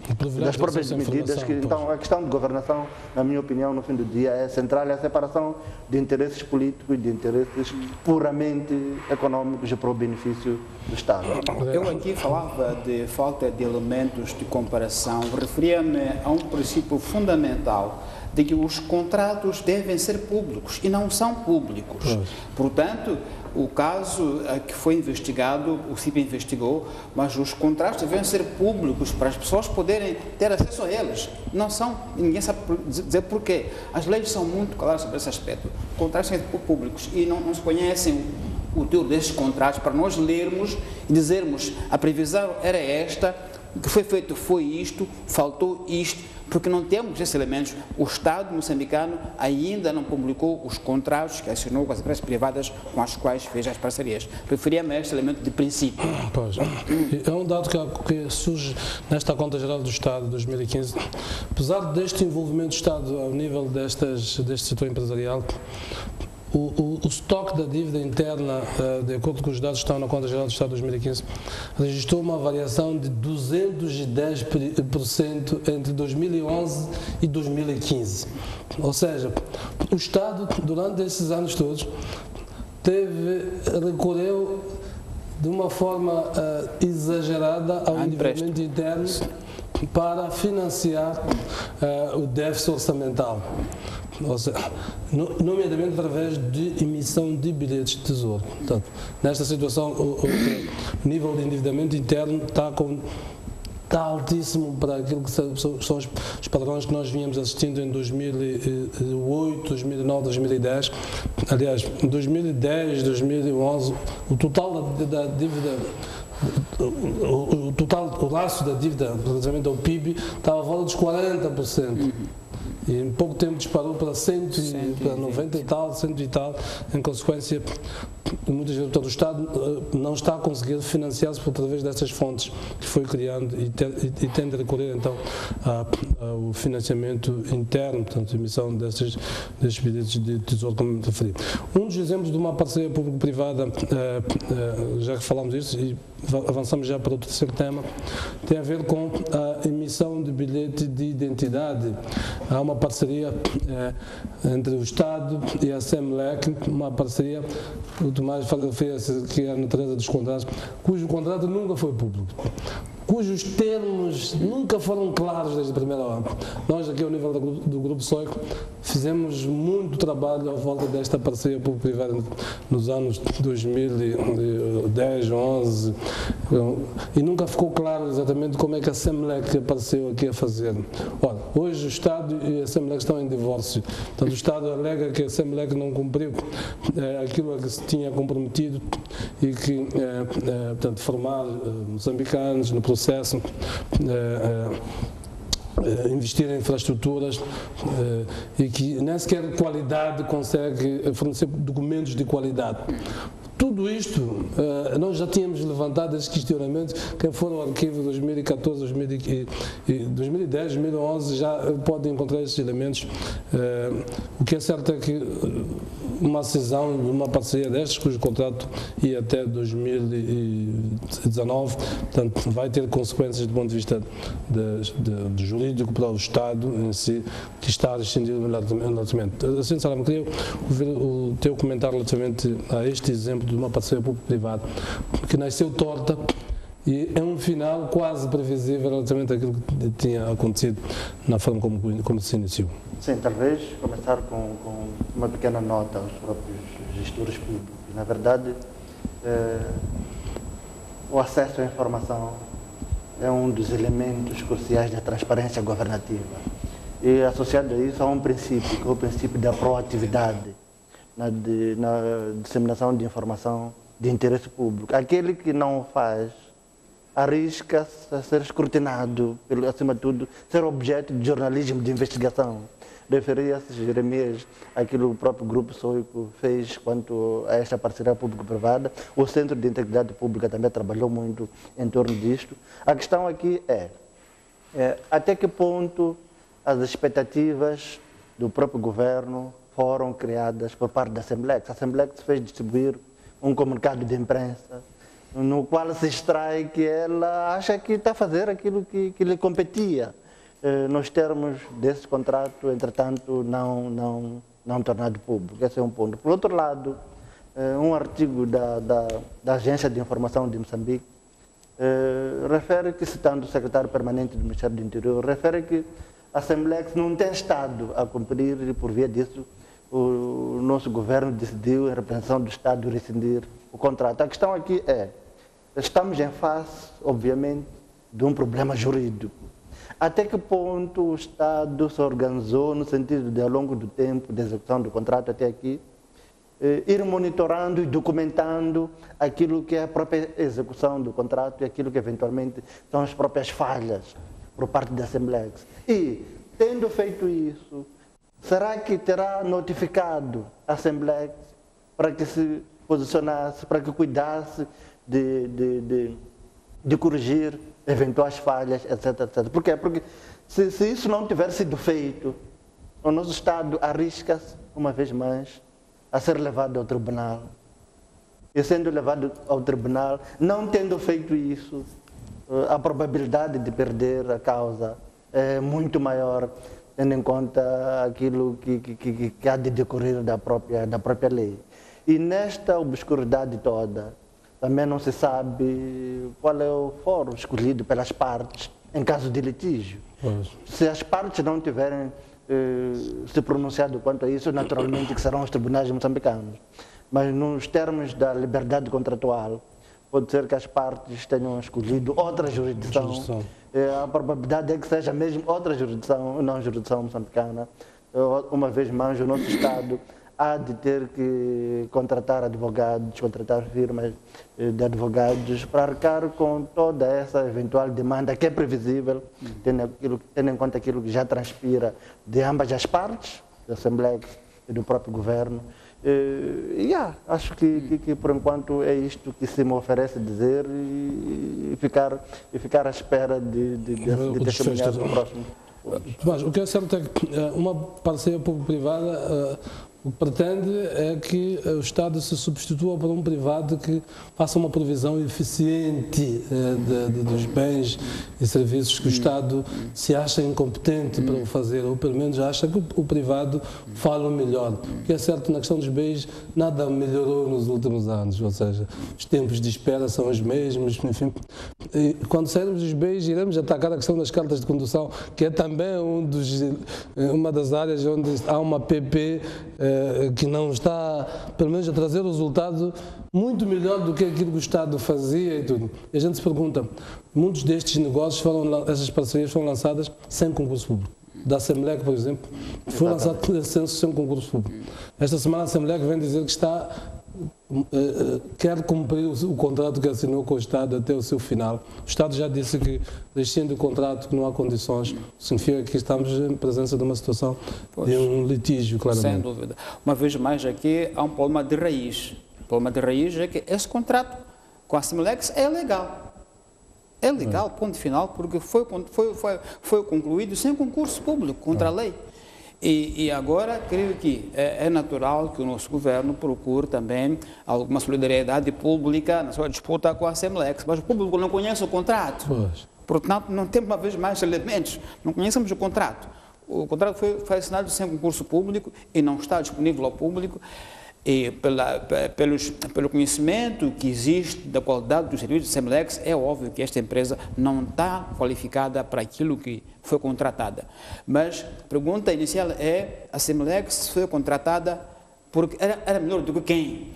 das próprias medidas. Então, a questão de governação, na minha opinião, no fim do dia, é central, é a separação de interesses políticos e de interesses puramente econômicos para o benefício do Estado. Eu aqui falava de falta de elementos de comparação, referia-me a um princípio fundamental de que os contratos devem ser públicos e não são públicos. Portanto, o caso que foi investigado, o CIP investigou, mas os contratos devem ser públicos para as pessoas poderem ter acesso a eles. Não são, ninguém sabe dizer porquê. As leis são muito claras sobre esse aspecto. Contratos são públicos e não se conhecem o teor desses contratos para nós lermos e dizermos a previsão era esta, o que foi feito foi isto, faltou isto, porque não temos esses elementos. O Estado moçambicano ainda não publicou os contratos que assinou com as empresas privadas com as quais fez as parcerias. Referia-me a este elemento de princípio. Pois. É um dado que surge nesta Conta Geral do Estado de 2015, apesar deste envolvimento do Estado ao nível deste setor empresarial, o estoque da dívida interna, de acordo com os dados que estão na Conta Geral do Estado de 2015, registrou uma variação de 210% entre 2011 e 2015. Ou seja, o Estado, durante esses anos todos, recorreu de uma forma exagerada ao endividamento interno para financiar o déficit orçamental. Ou seja, nomeadamente através de emissão de bilhetes de tesouro. Portanto, nesta situação, o nível de endividamento interno está altíssimo para aquilo que são os padrões que nós vínhamos assistindo em 2008, 2009, 2010. Aliás, em 2010, 2011, o total da dívida, o laço da dívida relativamente ao PIB estava à volta dos 40%. E em pouco tempo disparou para 90 e tal, 100 e tal, em consequência, muitas vezes o Estado não está a conseguir financiar-se através destas fontes que foi criando e tem de recorrer então ao financiamento interno, portanto, a emissão destes bilhetes de tesouro, como me referi. Um dos exemplos de uma parceria público-privada, já que falamos disso e avançamos já para o terceiro tema, tem a ver com a emissão de bilhete de identidade. Há uma parceria entre o Estado e a SEMLEC, uma parceria, o Tomás fez que é a natureza dos contratos, cujo contrato nunca foi público, cujos termos nunca foram claros desde a primeira hora. Nós aqui ao nível do Grupo Soico fizemos muito trabalho à volta desta parceria público-privada nos anos 2010, 11, e nunca ficou claro exatamente como é que a SEMLEC apareceu aqui a fazer. Ora, hoje o Estado e a SEMLEC estão em divórcio. Portanto, o Estado alega que a SEMLEC não cumpriu aquilo a que se tinha comprometido e que, portanto, formar moçambicanos no processo, investir em infraestruturas e que nem sequer qualidade consegue fornecer documentos de qualidade. Tudo isto, nós já tínhamos levantado esses questionamentos, quem for ao arquivo de 2014, 2010, 2011, já pode encontrar esses elementos. O que é certo é que uma cisão, uma parceria destas, cujo contrato ia até 2019, portanto, vai ter consequências do ponto de vista de jurídico para o Estado em si, que está rescindido relativamente. Assim, Salama, queria ouvir o teu comentário relativamente a este exemplo de uma parceria público-privada que nasceu torta e é um final quase previsível relativamente àquilo que tinha acontecido na forma como se iniciou. Sim, talvez começar com uma pequena nota aos próprios gestores públicos. Na verdade, o acesso à informação é um dos elementos cruciais da transparência governativa. E associado a isso há um princípio, que é o princípio da proatividade na disseminação de informação de interesse público. Aquele que não faz arrisca-se a ser escrutinado, acima de tudo, ser objeto de jornalismo de investigação. Referia-se, Jeremias, aquilo que o próprio Grupo Soico fez quanto a esta parceria público-privada. O Centro de Integridade Pública também trabalhou muito em torno disto. A questão aqui é até que ponto as expectativas do próprio governo foram criadas por parte da SEMLEC. A SEMLEC fez distribuir um comunicado de imprensa no qual se extrai que ela acha que está a fazer aquilo que lhe competia. Nos termos desse contrato, entretanto, não tornado público. Esse é um ponto. Por outro lado, um artigo da Agência de Informação de Moçambique refere que, citando o secretário permanente do Ministério do Interior, refere que a SEMLEC não tem estado a cumprir e, por via disso, o nosso governo decidiu, em representação do Estado, rescindir o contrato. A questão aqui estamos em face, obviamente, de um problema jurídico. Até que ponto o Estado se organizou no sentido de, ao longo do tempo de execução do contrato até aqui, ir monitorando e documentando aquilo que é a própria execução do contrato e aquilo que eventualmente são as próprias falhas por parte da SEMLEC. E, tendo feito isso, será que terá notificado a SEMLEC para que se posicionasse, para que cuidasse de de corrigir eventuais falhas, etc, etc. Por quê? Porque se isso não tiver sido feito, o nosso Estado arrisca-se, uma vez mais, a ser levado ao tribunal. E sendo levado ao tribunal, não tendo feito isso, a probabilidade de perder a causa é muito maior, tendo em conta aquilo que há de decorrer da própria lei. E nesta obscuridade toda, também não se sabe qual é o fórum escolhido pelas partes em caso de litígio. Se as partes não tiverem se pronunciado quanto a isso, naturalmente que serão os tribunais moçambicanos. Mas nos termos da liberdade contratual, pode ser que as partes tenham escolhido outra jurisdição. A probabilidade é que seja mesmo outra jurisdição, não jurisdição moçambicana. Uma vez mais, o nosso Estado há de ter que contratar advogados, contratar firmas de advogados para arcar com toda essa eventual demanda que é previsível, tendo em conta aquilo que já transpira de ambas as partes, da Assembleia e do próprio governo. Acho que por enquanto é isto que se me oferece dizer e ficar à espera de testemunhar no próximo. Mas o que é certo é que uma parceria público-privada o que pretende é que o Estado se substitua por um privado que faça uma provisão eficiente dos bens e serviços que o Estado se acha incompetente para o fazer, ou pelo menos acha que o privado fala melhor. O que é certo na questão dos bens, nada melhorou nos últimos anos, ou seja, os tempos de espera são os mesmos, enfim. E quando sairmos dos bens, iremos atacar a questão das cartas de condução, que é também uma das áreas onde há uma PP que não está, pelo menos, a trazer resultado muito melhor do que aquilo que o Estado fazia e tudo. E a gente se pergunta, muitos destes negócios, essas parcerias foram lançadas sem concurso público. Da Assembleia, por exemplo, foi lançado sem concurso público. Esta semana a Assembleia vem dizer que quer cumprir o contrato que assinou com o Estado até o seu final. O Estado já disse que, rescinde o contrato, que não há condições, significa que estamos em presença de uma situação de um litígio, claramente. Sem dúvida. Uma vez mais, aqui há um problema de raiz. O problema de raiz é que esse contrato com a Assembleia é legal. É legal, ponto final, porque foi concluído sem concurso público, contra a lei. E agora, creio que é natural que o nosso governo procure também alguma solidariedade pública na sua disputa com a Assembleia, mas o público não conhece o contrato. Portanto, não temos uma vez mais elementos, não conhecemos o contrato. O contrato foi assinado sem concurso público e não está disponível ao público. E pelo conhecimento que existe da qualidade dos serviços de Semlex, é óbvio que esta empresa não está qualificada para aquilo que foi contratada. Mas a pergunta inicial é, a Semlex foi contratada porque era melhor do que quem?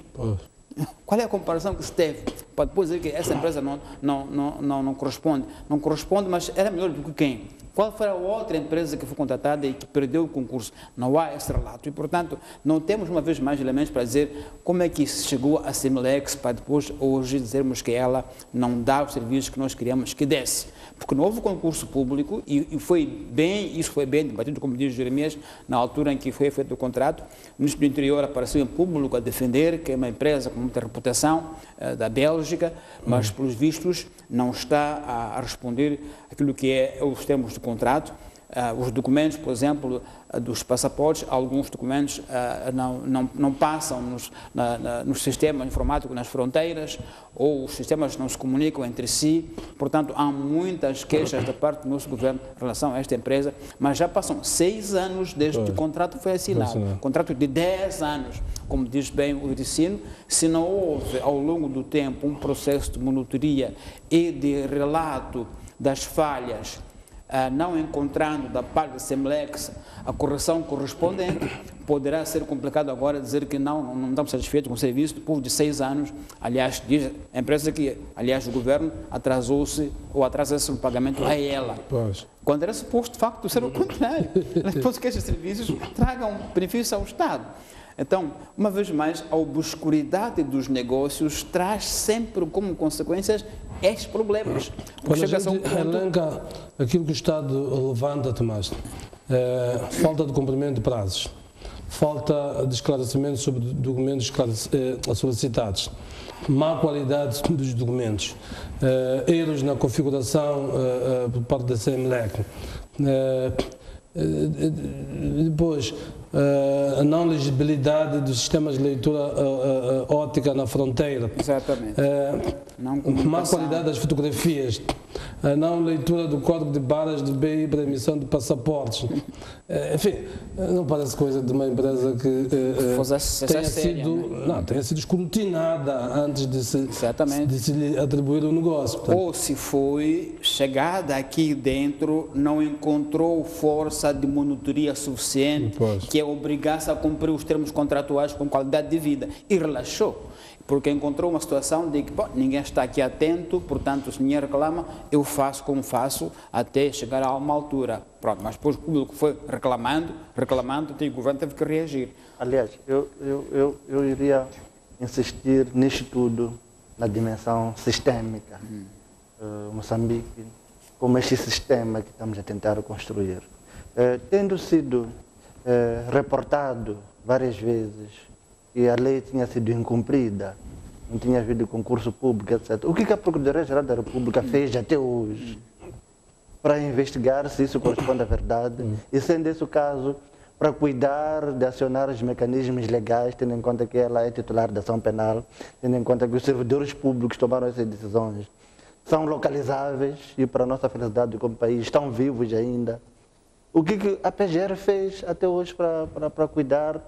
Qual é a comparação que se teve para depois dizer que essa empresa não corresponde? Não corresponde, mas era melhor do que quem? Qual foi a outra empresa que foi contratada e que perdeu o concurso? Não há esse relato. E, portanto, não temos uma vez mais elementos para dizer como é que se chegou a Semlex para depois hoje dizermos que ela não dá os serviços que nós queríamos que desse. Porque não houve concurso público e isso foi bem debatido, como diz Jeremias, na altura em que foi feito o contrato. O ministro do Interior apareceu em público a defender que é uma empresa com muita reputação da Bélgica, mas, pelos vistos, não está a responder aquilo que é os termos do contrato. Os documentos, por exemplo, dos passaportes, alguns documentos não passam nos sistemas informáticos nas fronteiras, ou os sistemas não se comunicam entre si. Portanto, há muitas queixas da parte do nosso governo em relação a esta empresa, mas já passam 6 anos desde que o contrato foi assinado. Contrato de 10 anos, como diz bem o Iricino. Se não houve, ao longo do tempo, um processo de monitoria e de relato das falhas, não encontrando da parte da Semlex a correção correspondente, poderá ser complicado agora dizer que não estamos satisfeitos com o serviço depois de 6 anos. Aliás, diz a empresa que, aliás, o governo atrasou-se ou atrasa-se o pagamento a ela. Quando era suposto, de facto, ser o contrário. Depois que estes serviços tragam benefício ao Estado. Então, uma vez mais, a obscuridade dos negócios traz sempre como consequências estes problemas. Quando a gente elenca aquilo que o Estado levanta, Tomás, falta de cumprimento de prazos, falta de esclarecimento sobre documentos solicitados, má qualidade dos documentos, erros na configuração por parte da CEMLEC, depois a não legibilidade dos sistemas de leitura óptica na fronteira, Exatamente. Má qualidade das fotografias, a não leitura do código de barras do BI para emissão de passaportes. Enfim, não parece coisa de uma empresa que tenha sido escrutinada antes de se lhe atribuir o negócio. Portanto, ou se foi chegada aqui dentro, não encontrou força de monitoria suficiente que obrigasse a cumprir os termos contratuais com qualidade de vida e relaxou. Porque encontrou uma situação de que ninguém está aqui atento, portanto, se ninguém reclama, eu faço como faço até chegar a uma altura. Pronto, mas depois o público foi reclamando, e o governo teve que reagir. Aliás, eu iria insistir nisto tudo, na dimensão sistêmica. Moçambique, como este sistema que estamos a tentar construir. Tendo sido reportado várias vezes que a lei tinha sido incumprida, não tinha havido concurso público, etc. O que a Procuradoria-Geral da República fez até hoje para investigar se isso corresponde à verdade e, sendo esse o caso, para cuidar de acionar os mecanismos legais, tendo em conta que ela é titular da ação penal, tendo em conta que os servidores públicos tomaram essas decisões, são localizáveis e, para a nossa felicidade como país, estão vivos ainda. O que a PGR fez até hoje para cuidar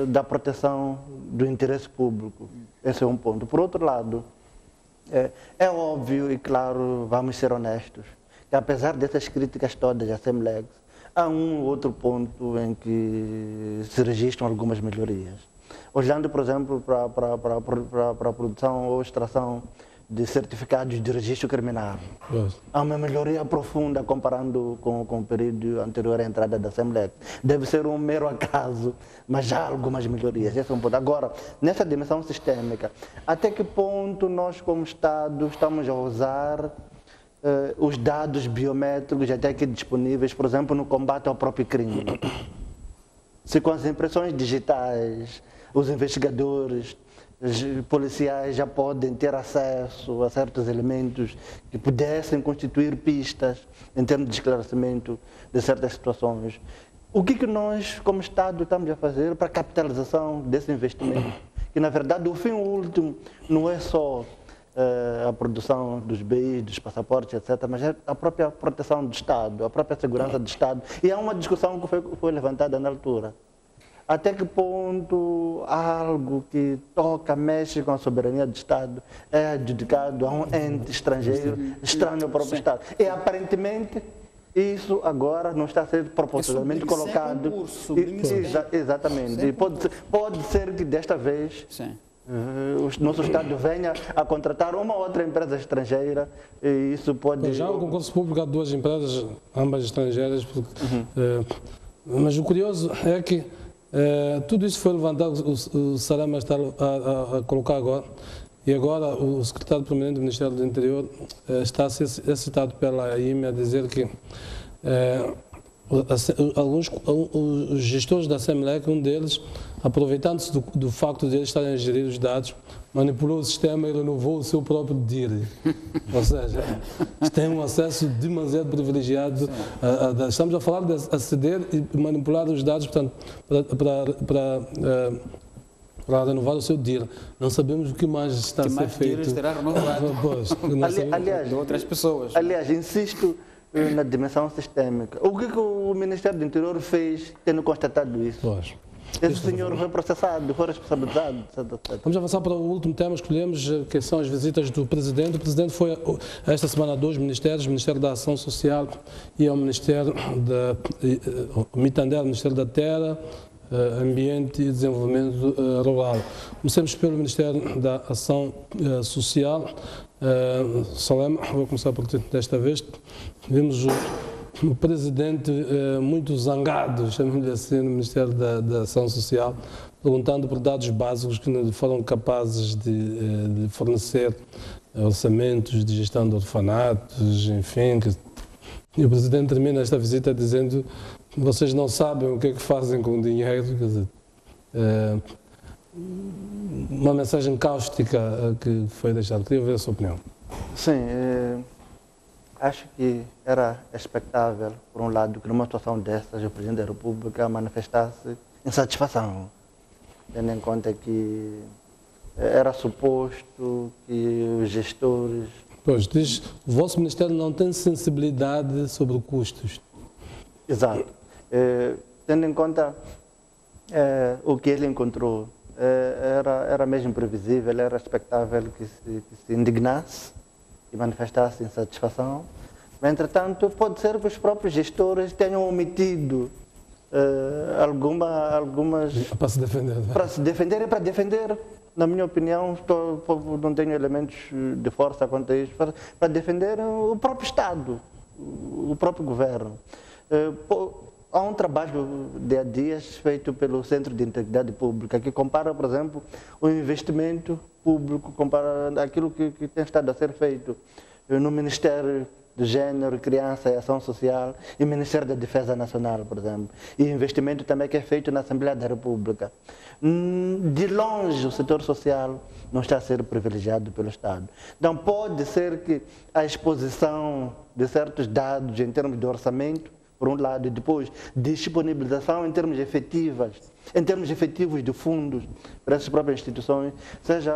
da proteção do interesse público? Esse é um ponto. Por outro lado, é óbvio e claro, vamos ser honestos, que apesar dessas críticas todas à CEMLEC, há um outro ponto em que se registram algumas melhorias. Olhando, por exemplo, para a produção ou extração de certificados de registro criminal. Há uma melhoria profunda comparando com o período anterior à entrada da CEMLEC. Deve ser um mero acaso, mas já há algumas melhorias. Esse é um ponto. Agora, nessa dimensão sistêmica, até que ponto nós, como Estado, estamos a usar os dados biométricos até aqui disponíveis, por exemplo, no combate ao próprio crime? Se com as impressões digitais, os investigadores, os policiais já podem ter acesso a certos elementos que pudessem constituir pistas em termos de esclarecimento de certas situações. O que nós, como Estado, estamos a fazer para a capitalização desse investimento? Que, na verdade, o fim último não é só a produção dos BIs, dos passaportes, etc., mas é a própria proteção do Estado, a própria segurança do Estado. E há uma discussão que foi levantada na altura. Até que ponto algo que toca, mexe com a soberania do Estado é adjudicado a um ente estrangeiro, estranho ao próprio Estado? E aparentemente isso agora não está a ser proporcionalmente colocado. Exatamente. E pode ser que desta vez o nosso Estado venha a contratar uma outra empresa estrangeira e isso pode... Já o concurso público há duas empresas, ambas estrangeiras, porque, mas o curioso é que tudo isso foi levantado, o Sarama está a colocar agora, e agora o secretário permanente do Ministério do Interior está a ser citado pela IME a dizer que os gestores da CEMLEC, um deles, aproveitando-se do facto de eles estarem a gerir os dados, manipulou o sistema e renovou o seu próprio DIR. Ou seja, tem um acesso demasiado privilegiado. Estamos a falar de aceder e manipular os dados, portanto, para renovar o seu DIR. Não sabemos o que mais está a ser feito. DIR será renovado. Aliás, de outras pessoas. Aliás, insisto na dimensão sistêmica. O que o Ministério do Interior fez tendo constatado isso? Esse senhor foi processado, foi responsabilizado. Vamos avançar para o último tema que escolhemos, que são as visitas do Presidente. O Presidente foi esta semana a dois ministérios, o Ministério da Ação Social e ao Ministério da Mitandela, Ministério da Terra, Ambiente e Desenvolvimento Rural. Comecemos pelo Ministério da Ação Social. Salema, vou começar por ti desta vez. Vimos o Presidente muito zangado, chamemos-lhe assim, no Ministério da Ação Social, perguntando por dados básicos que não foram capazes de fornecer orçamentos de gestão de orfanatos, enfim. E o Presidente termina esta visita dizendo vocês não sabem o que é que fazem com o dinheiro, quer dizer, uma mensagem cáustica que foi deixada. Queria ver a sua opinião. Sim, acho que era expectável, por um lado, que numa situação dessas o Presidente da República manifestasse insatisfação, tendo em conta que era suposto que os gestores... Pois, diz, o vosso Ministério não tem sensibilidade sobre custos. Exato. Tendo em conta o que ele encontrou, era mesmo previsível, era expectável que se indignasse e manifestasse insatisfação. Mas, entretanto, pode ser que os próprios gestores tenham omitido algumas... Para se defender. Para se defender e para defender, na minha opinião, não tenho elementos de força quanto a isso, para defender o próprio Estado, o próprio governo. Há um trabalho de há dias feito pelo Centro de Integridade Pública que compara, por exemplo, o investimento público, compara aquilo que tem estado a ser feito no Ministério do Gênero, Criança e Ação Social e Ministério da Defesa Nacional, por exemplo. E investimento também que é feito na Assembleia da República. De longe, o setor social não está a ser privilegiado pelo Estado. Então, pode ser que a exposição de certos dados em termos de orçamento, por um lado, e depois disponibilização em termos efetivos de fundos para essas próprias instituições, seja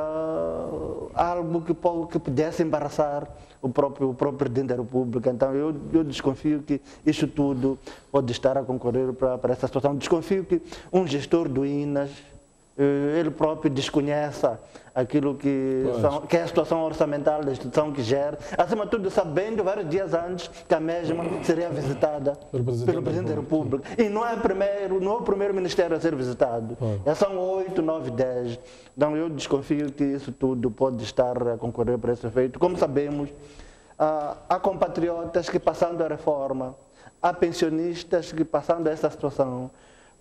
algo que pudesse embaraçar o próprio Presidente da República. Então, eu desconfio que isso tudo pode estar a concorrer para essa situação. Desconfio que um gestor do INAS, ele próprio desconheça aquilo que é a situação orçamental da instituição que gera, acima de tudo sabendo vários dias antes que a mesma seria visitada pelo Presidente da República. E não é o primeiro ministério a ser visitado, são 8, 9, 10. Então eu desconfio que isso tudo pode estar a concorrer para esse efeito. Como sabemos, há compatriotas que passando a reforma, há pensionistas que passando a essa situação,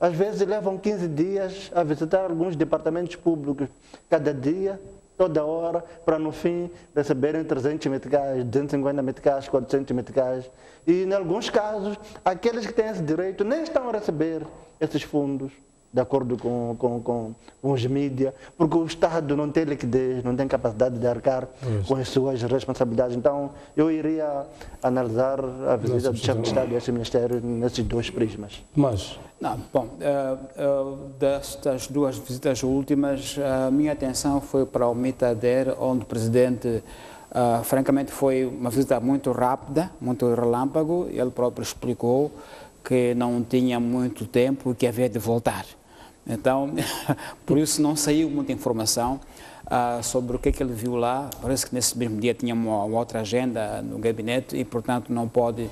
às vezes levam 15 dias a visitar alguns departamentos públicos, cada dia, toda hora, para no fim receberem 300 meticais, 250 meticais, 400 meticais. E, em alguns casos, aqueles que têm esse direito nem estão a receber esses fundos, de acordo com os mídias, porque o Estado não tem liquidez, não tem capacidade de arcar com as suas responsabilidades. Então, eu iria analisar a visita do chefe de Estado e esse Ministério nesses dois prismas. Mas... Não, bom, destas duas visitas últimas, a minha atenção foi para o Mitader, onde o Presidente, francamente, foi uma visita muito rápida, muito relâmpago. Ele próprio explicou que não tinha muito tempo e que havia de voltar. Então, por isso não saiu muita informação sobre o que ele viu lá. Parece que nesse mesmo dia tinha uma outra agenda no gabinete e, portanto, não pode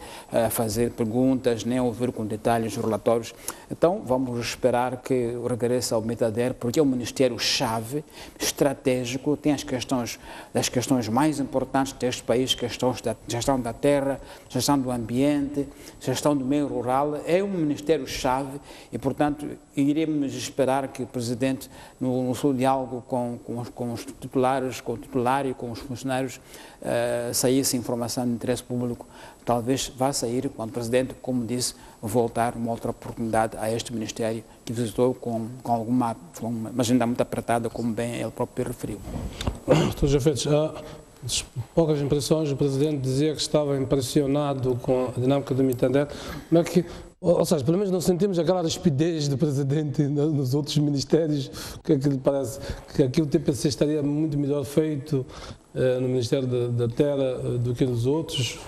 fazer perguntas nem ouvir com detalhes os relatórios. Então, vamos esperar que o regresse ao Mitader, porque é um ministério-chave, estratégico, tem as questões mais importantes deste país, questões da gestão da terra, gestão do ambiente, gestão do meio rural. É um ministério-chave e, portanto, iremos esperar que o Presidente, no seu diálogo com os titulares, com o titular e com os funcionários, saísse informação de interesse público. Talvez vá sair quando o Presidente, como disse, voltar uma outra oportunidade a este Ministério que visitou com uma agenda muito apertada, como bem ele próprio referiu. Estou já feito. Poucas impressões, o Presidente dizia que estava impressionado com a dinâmica do Mitader. Como é que, ou seja, pelo menos não sentimos aquela rispidez do Presidente nos outros ministérios, que lhe parece que aqui o TPC estaria muito melhor feito no Ministério da Terra do que nos outros?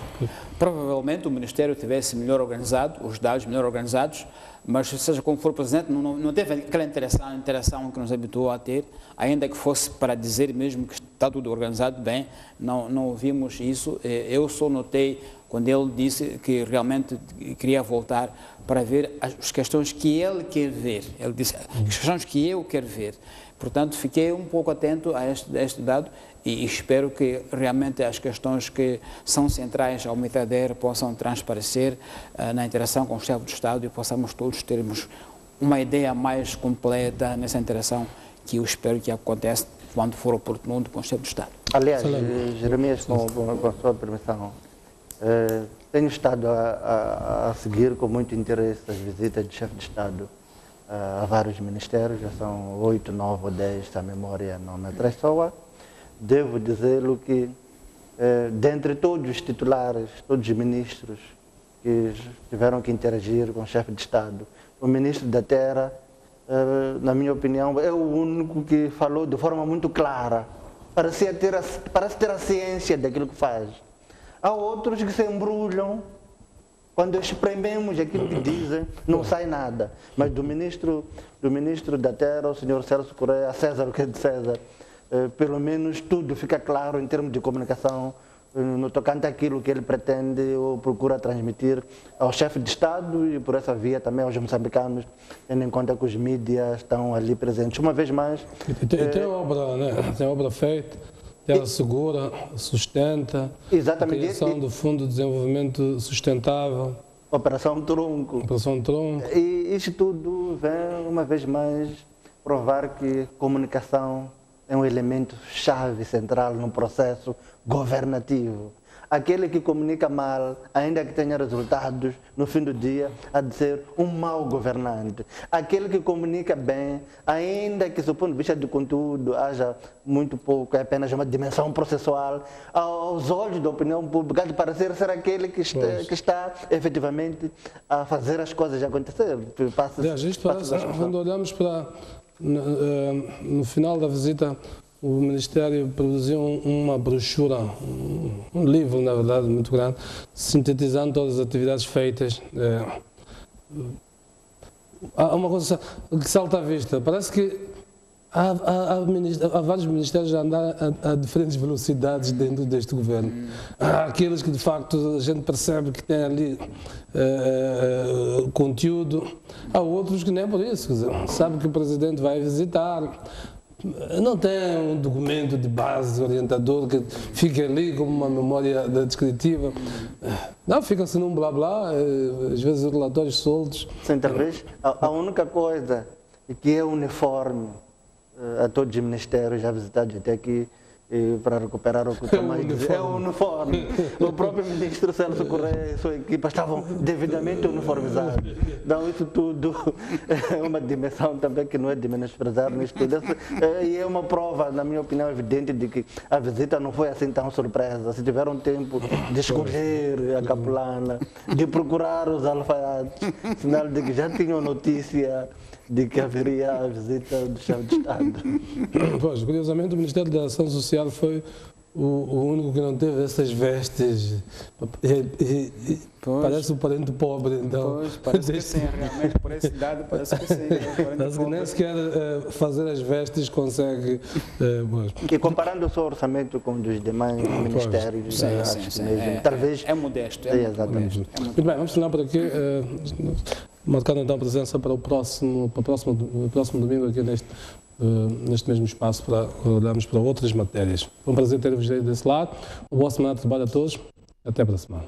Provavelmente o Ministério tivesse melhor organizado, os dados melhor organizados, mas seja como for o Presidente, não teve aquela interação que nos habituou a ter, ainda que fosse para dizer mesmo que está tudo organizado bem, não ouvimos isso. Eu só notei quando ele disse que realmente queria voltar para ver as questões que ele quer ver. Ele disse, as questões que eu quero ver. Portanto, fiquei um pouco atento a este dado e espero que realmente as questões que são centrais ao Mitader possam transparecer na interação com o chefe do Estado e possamos todos termos uma ideia mais completa nessa interação que eu espero que aconteça quando for oportuno com o chefe do Estado. Aliás, Jeremias, com a sua permissão, Tenho estado a seguir com muito interesse as visitas de chefe de Estado a vários ministérios, já são 8, 9 ou 10, se a memória não me traiçoa. Devo dizê-lo que, dentre todos os titulares, todos os ministros que tiveram que interagir com o chefe de Estado, o ministro da Terra, na minha opinião, é o único que falou de forma muito clara, parece ter a ciência daquilo que faz. Há outros que se embrulham, quando esprememos aquilo que dizem, não sai nada. Mas do ministro da Terra, o senhor Celso Correia, a César o que é de César, pelo menos tudo fica claro em termos de comunicação, no tocante àquilo que ele pretende ou procura transmitir ao chefe de Estado e por essa via também aos moçambicanos, tendo em conta que os mídias estão ali presentes. Uma vez mais... E tem obra, né? Tem obra feita, Terra Segura, sustenta, exatamente, a criação do Fundo de Desenvolvimento Sustentável, Operação Tronco. Operação Tronco. E isso tudo vem, uma vez mais, provar que comunicação é um elemento chave central no processo governativo. Aquele que comunica mal, ainda que tenha resultados, no fim do dia, há de ser um mau governante. Aquele que comunica bem, ainda que, do ponto de vista de conteúdo, haja muito pouco, é apenas uma dimensão processual, aos olhos da opinião pública, há de parecer ser aquele que está efetivamente a fazer as coisas acontecer. Quando olhamos para... No final da visita, o Ministério produziu uma brochura, um livro, na verdade, muito grande, sintetizando todas as atividades feitas. Há uma coisa que salta à vista. Parece que há vários ministérios a andar a diferentes velocidades dentro deste governo. Há aqueles que, de facto, a gente percebe que tem ali conteúdo. Há outros que nem por isso. Quer dizer, sabe que o Presidente vai visitar. Não tem um documento de base orientador que fique ali como uma memória descritiva. Não, fica-se num blá blá, às vezes relatórios soltos. Sim, talvez a única coisa que é uniforme a todos os ministérios já visitados até aqui, para recuperar o que o Tomás dizia, é o uniforme. O próprio ministro Celso Correia e sua equipa estavam devidamente uniformizados. Então isso tudo é uma dimensão também que não é de menosprezar nisto tudo. E é uma prova, na minha opinião, evidente de que a visita não foi assim tão surpresa. Se tiveram tempo de escolher a capulana, de procurar os alfaiates, sinal de que já tinham notícia de que haveria a visita do chefe de Estado. Pois, curiosamente, o Ministério da Ação Social foi o único que não teve essas vestes. Parece um parente pobre, então. Pois, parece que sim, realmente, por esse dado, parece que sim. Parece que nem sequer fazer as vestes consegue. E comparando o seu orçamento com o dos demais ministérios, talvez. É modesto. Exatamente. Muito bem, vamos terminar por aqui. Marcando então a presença para o próximo domingo aqui neste mesmo espaço para olharmos para outras matérias. Foi um prazer ter-vos aí desse lado. Um boa semana de trabalho a todos. Até para a semana.